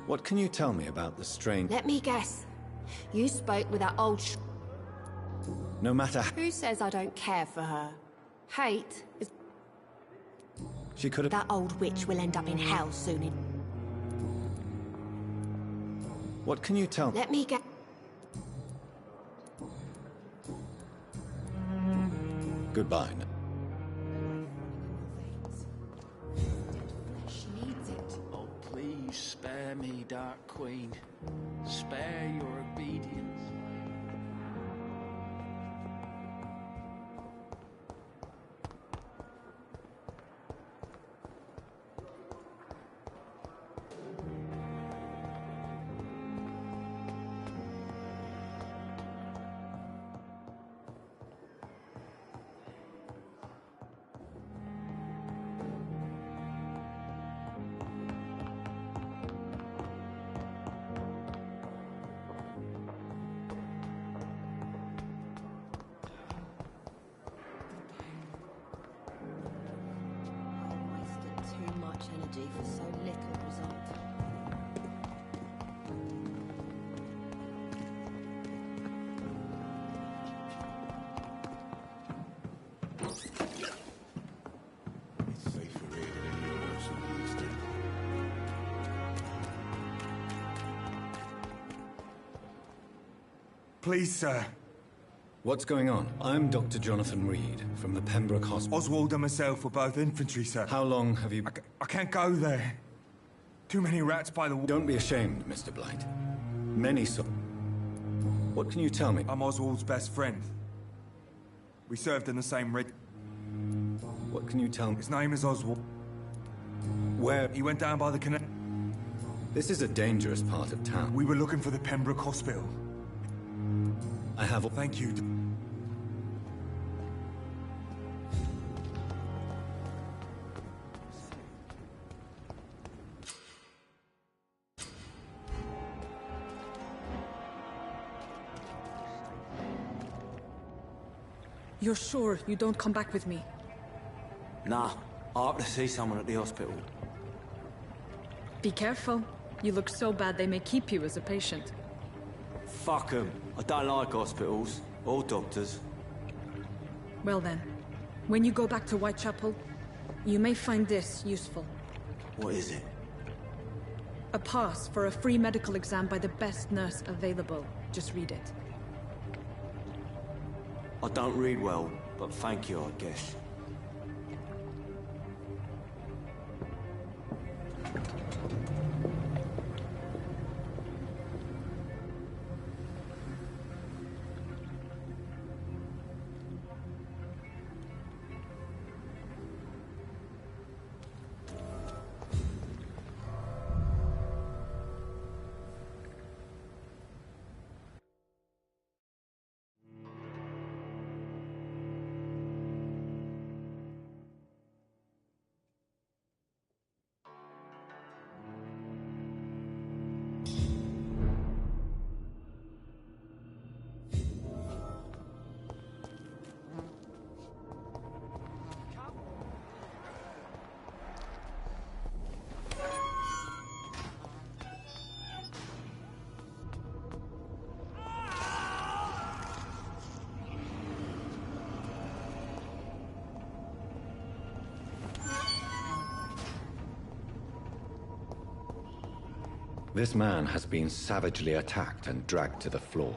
What can you tell me about the strange... Let me guess. You spoke with that old No matter... Who says I don't care for her? Hate is... She could have... That old witch will end up in hell soon. What can you tell... Let me get... Goodbye. Oh, please spare me, Dark Queen. Spare your obedience. Too much energy for so little result. It's safer here than anywhere else in the East End. Please, sir. What's going on? I'm Dr. Jonathan Reed from the Pembroke Hospital. Oswald and myself were both infantry, sir. How long have you... I can't go there. Too many rats by the... Don't be ashamed, Mr. Blight. Many so... What can you tell me? I'm Oswald's best friend. We served in the same red... What can you tell me? His name is Oswald. Where? He went down by the canal. This is a dangerous part of town. We were looking for the Pembroke Hospital. I have... Thank you. You're sure you don't come back with me? Nah, I have to see someone at the hospital. Be careful. You look so bad they may keep you as a patient. Fuck 'em. I don't like hospitals or doctors. Well then, when you go back to Whitechapel, you may find this useful. What is it? A pass for a free medical exam by the best nurse available. Just read it. I don't read well, but thank you, I guess. This man has been savagely attacked and dragged to the floor.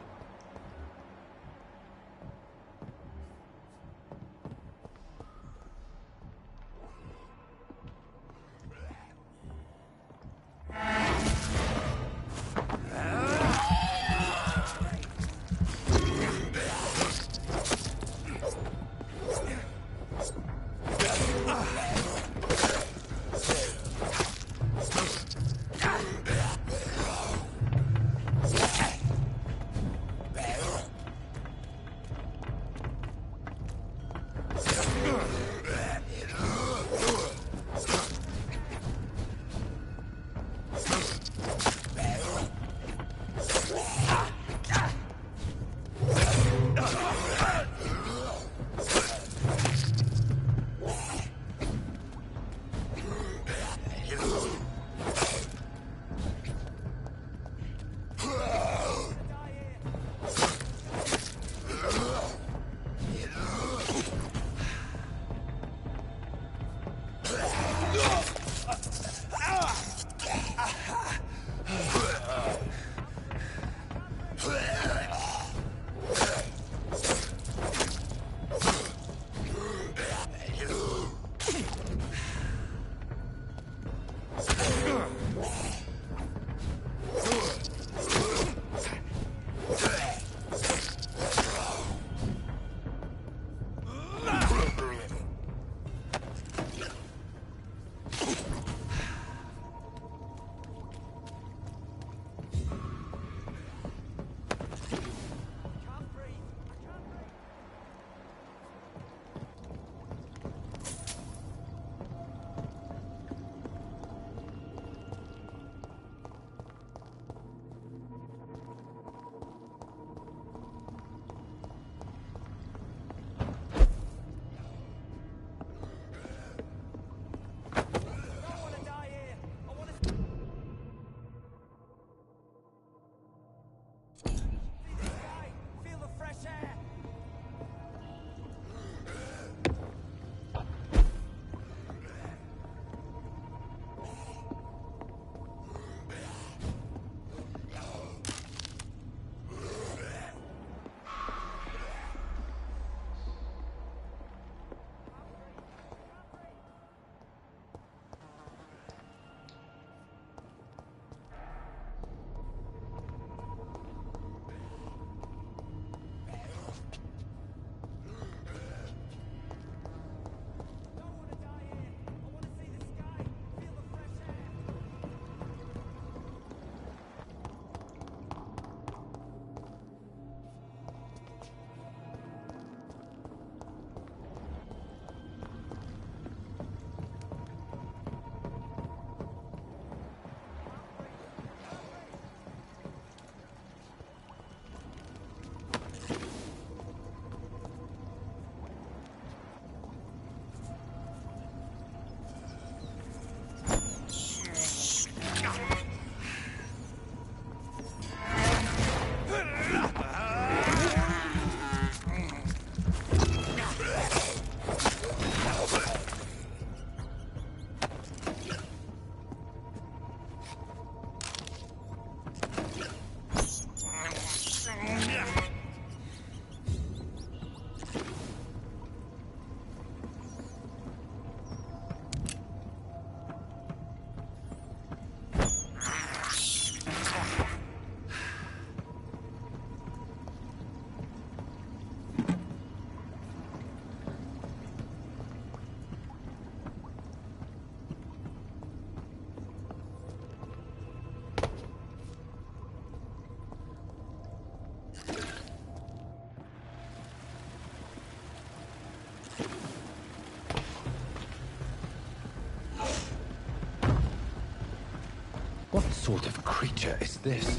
sort of creature is this?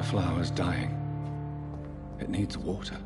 flower's dying. It needs water.